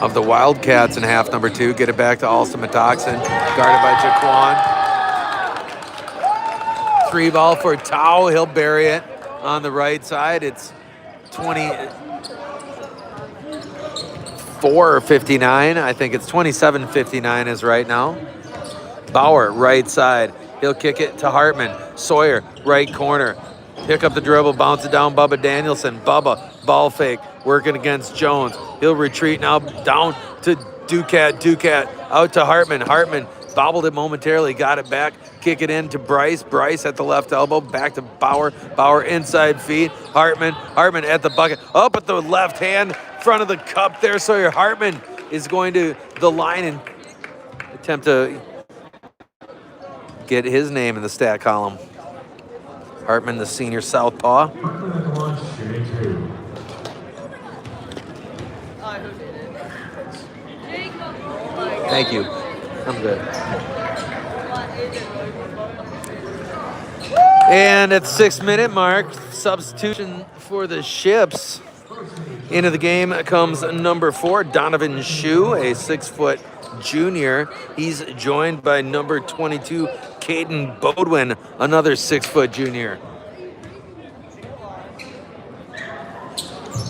[SPEAKER 2] of the Wildcats in half number 2. Get it back to Alston Metoxen, guarded by Jaquan. 3-ball for Tau. He'll bury it on the right side. It's 24-59. I think it's 27-59 is right now. Bauer, right side. He'll kick it to Hartman. Sawyer, right corner. Pick up the dribble, bounce it down, Bubba Danielson. Bubba, ball fake, working against Jones. He'll retreat now down to Ducat. Ducat out to Hartman. Hartman bobbled it momentarily, got it back. Kick it in to Bryce. Bryce at the left elbow, back to Bauer. Bauer inside feed. Hartman at the bucket. Up at the left hand, front of the cup there. Sawyer Hartman is going to the line and attempt to get his name in the stat column. Hartman, the senior southpaw. Thank you. I'm good. And at the 6-minute mark, substitution for the Ships. Into the game comes number 4, Donovan Shue, a 6-foot junior. He's joined by number 22, Caden Bodwin, another 6-foot junior.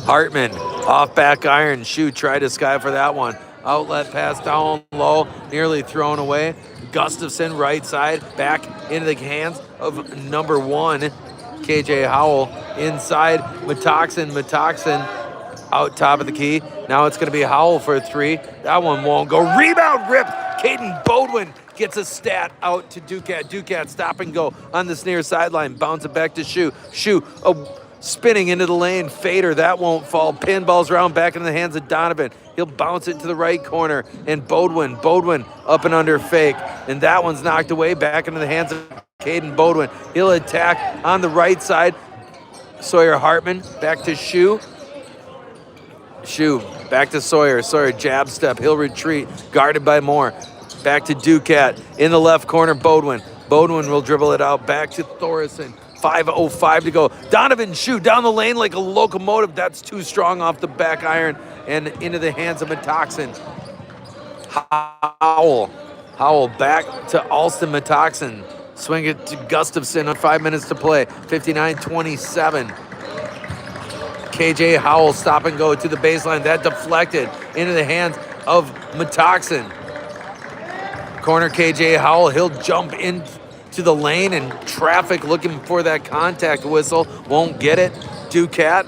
[SPEAKER 2] Hartman, off back iron. Shue tried to sky for that one. Outlet pass down low, nearly thrown away. Gustafson, right side, back into the hands of number 1, KJ Howell. Inside, Metoxen out top of the key. Now it's going to be Howell for a 3. That one won't go. Rebound ripped. Caden Bodwin gets a stat out to Ducat. Ducat stop and go on this near sideline. Bounce it back to Shue. Shue spinning into the lane. Fader, that won't fall. Pinballs around back in the hands of Donovan. He'll bounce it to the right corner. And Bodwin up and under fake. And that one's knocked away back into the hands of Caden Bodwin. He'll attack on the right side. Sawyer Hartman back to Shue. Shue back to Sawyer. Sawyer jab step. He'll retreat. Guarded by Moore. Back to Ducat. In the left corner, Bodwin. Bodwin will dribble it out. Back to Thoresen. 5:05 to go. Donovan Shue down the lane like a locomotive. That's too strong off the back iron and into the hands of Metoxen. Howell back to Alston Metoxen. Swing it to Gustafson on 5 minutes to play. 59-27. KJ Howell stop and go to the baseline. That deflected into the hands of Metoxen. Corner KJ Howell. He'll jump into the lane and traffic looking for that contact whistle. Won't get it. Ducat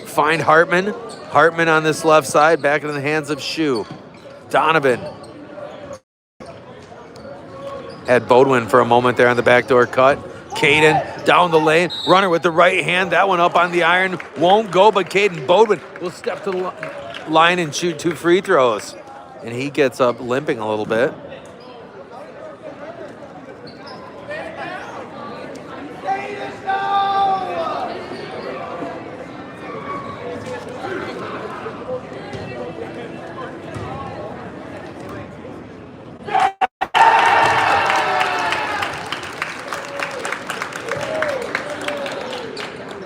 [SPEAKER 2] find Hartman. Hartman on this left side. Back in the hands of Shue. Donovan. Had Bodwin for a moment there on the backdoor cut. Caden down the lane. Runner with the right hand. That one up on the iron. Won't go, but Caden Bodwin will step to the line and shoot 2 free throws. And he gets up limping a little bit.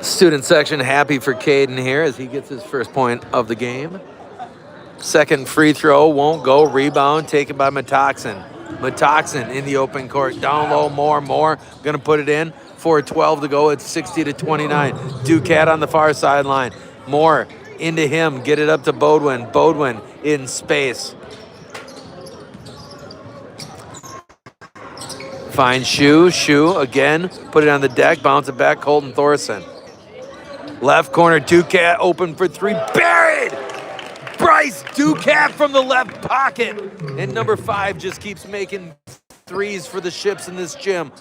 [SPEAKER 2] Student section happy for Caden here as he gets his first point of the game. Second free throw won't go. Rebound taken by Metoxen. Metoxen in the open court. Down low, Moore going to put it in. 4:12 to go. It's 60-29. Ducat on the far sideline. Moore into him. Get it up to Bodwin. Bodwin in space. Find Shue. Shue again. Put it on the deck. Bounce it back. Colton Thoresen. Left corner, Ducat open for 3. Buried! Bryce Ducat from the left pocket. And number 5 just keeps making threes for the Ships in this gym.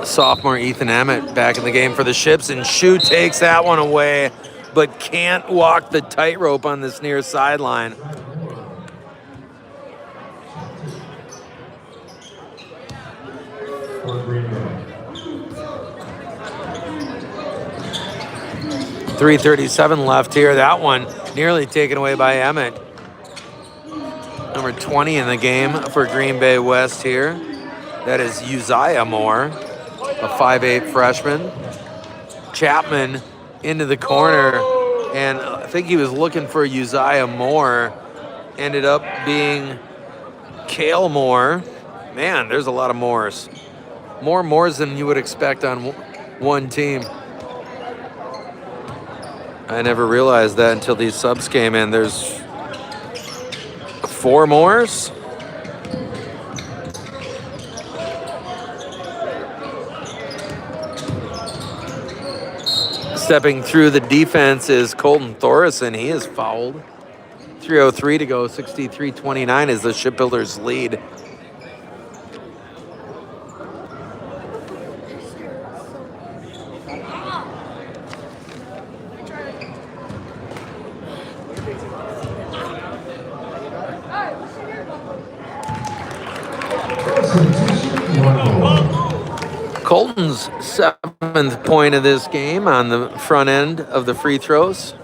[SPEAKER 2] Sophomore Ethan Emmett back in the game for the Ships, and Shue takes that one away, but can't walk the tightrope on this near sideline. .337 left here. That one nearly taken away by Emmett. Number 20 in the game for Green Bay West here. That is Uzziah Moore, a 5'8" freshman. Chapman into the corner, and I think he was looking for Uzziah Moore. Ended up being Cale Moore. Man, there's a lot of Moores. More Moores than you would expect on one team. I never realized that until these subs came in. There's 4 Moores. Stepping through the defense is Colton Thoresen. He is fouled. 3:03 to go. 63-29 is the Shipbuilders lead. Colton's 7th point of this game on the front end of the free throws.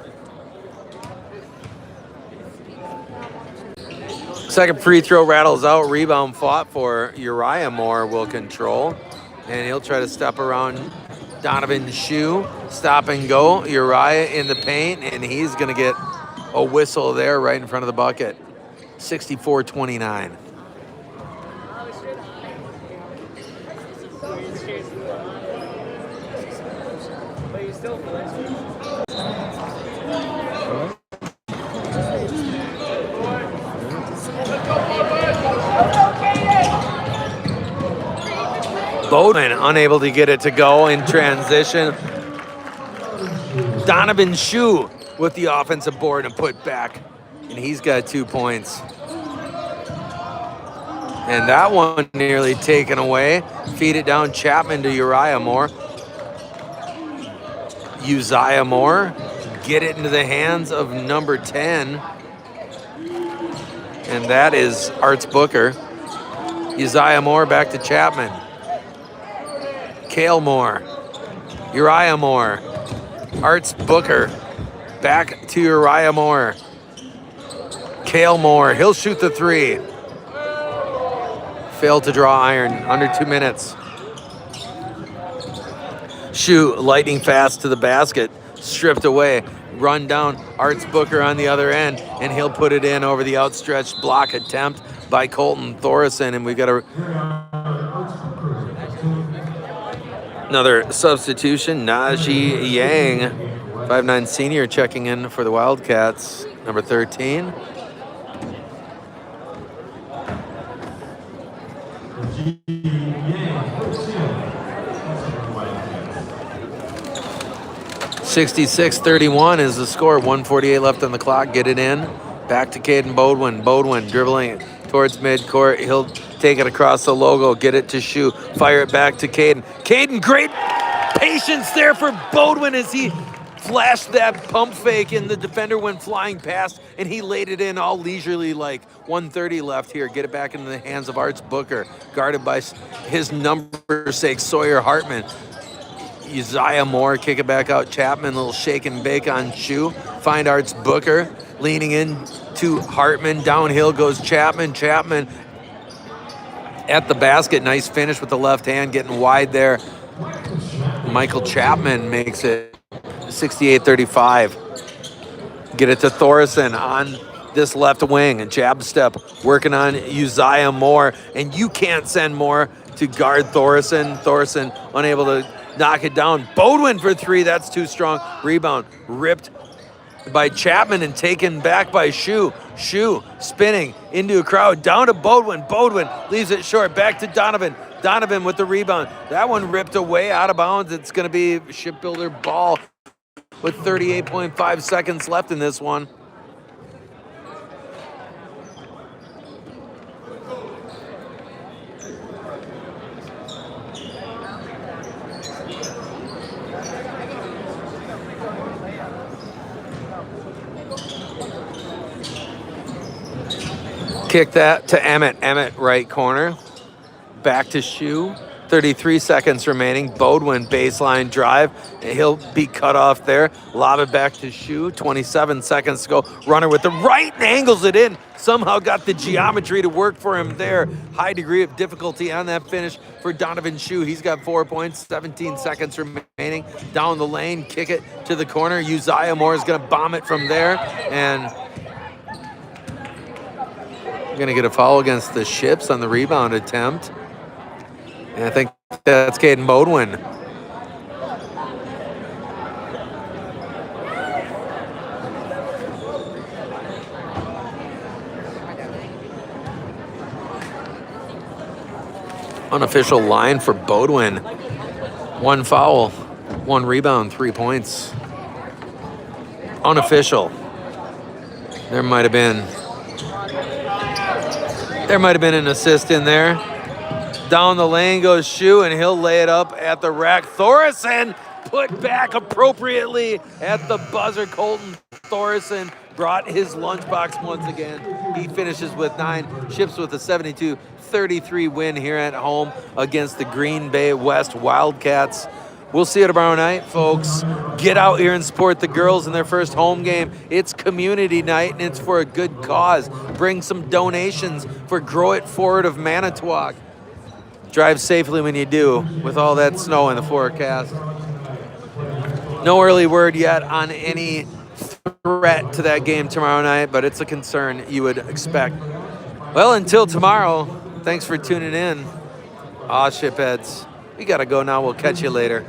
[SPEAKER 2] Second free throw rattles out. Rebound fought for Uriah Moore will control. And he'll try to step around Donovan's shoe. Stop and go. Uriah in the paint. And he's going to get a whistle there right in front of the bucket. 64-29. Bowden unable to get it to go in transition. Donovan Shue with the offensive board and put back. And he's got 2 points. And that one nearly taken away. Feed it down Chapman to Uriah Moore. Uzziah Moore. Get it into the hands of number 10. And that is Arts Booker. Uzziah Moore back to Chapman. Cale Moore, Uriah Moore, Arts Booker, back to Uriah Moore. Cale Moore, he'll shoot the 3. Failed to draw iron, under 2 minutes. Shue lightning fast to the basket, stripped away, run down, Arts Booker on the other end, and he'll put it in over the outstretched block attempt by Colton Thorson, and we got another substitution. Najee Yang, 5'9" senior, checking in for the Wildcats, number 13. 66-31 is the score. 1:48 left on the clock. Get it in. Back to Caden Bodwin. Bodwin dribbling towards midcourt. He'll take it across the logo. Get it to Shue. Fire it back to Caden. Caden, great patience there for Bodwin as he flashed that pump fake and the defender went flying past and he laid it in all leisurely like. 1:30 left here. Get it back into the hands of Arts Booker. Guarded by his number 6, Sawyer Hartman. Uzziah Moore, kick it back out. Chapman, little shake and bake on Shue. Find Arts Booker, leaning in to Hartman. Downhill goes Chapman. Chapman at the basket. Nice finish with the left hand, getting wide there. Michael Chapman makes it 68-35. Get it to Thorson on this left wing. And jab step, working on Uzziah Moore. And you can't send Moore to guard Thorson. Thorson unable to knock it down. Bodwin for 3, that's too strong. Rebound ripped by Chapman and taken back by Shue. Shue spinning into a crowd, down to Bodwin. Bodwin leaves it short, back to Donovan. Donovan with the rebound. That one ripped away out of bounds. It's going to be Shipbuilder ball with 38.5 seconds left in this one. Kick that to Emmett. Emmett, right corner. Back to Shue. 33 seconds remaining. Bodwin, baseline drive. He'll be cut off there. Lob it back to Shue. 27 seconds to go. Runner with the right and angles it in. Somehow got the geometry to work for him there. High degree of difficulty on that finish for Donovan Shue. He's got 4 points. 17 seconds remaining. Down the lane. Kick it to the corner. Uzziah Moore is going to bomb it from there. And going to get a foul against the Ships on the rebound attempt. And I think that's Caden Bodwin. Unofficial line for Bodwin. 1 foul, 1 rebound, 3 points. Unofficial. There might have been an assist in there. Down the lane goes Shu, and he'll lay it up at the rack. Thorson put back appropriately at the buzzer. Colton Thorson brought his lunchbox once again. He finishes with 9, ships with a 72-33 win here at home against the Green Bay West Wildcats. We'll see you tomorrow night, folks. Get out here and support the girls in their first home game. It's community night, and it's for a good cause. Bring some donations for Grow It Forward of Manitowoc. Drive safely when you do, with all that snow in the forecast. No early word yet on any threat to that game tomorrow night, but it's a concern you would expect. Well, until tomorrow, thanks for tuning in. Aw, shipheads. We gotta go now. We'll catch you later.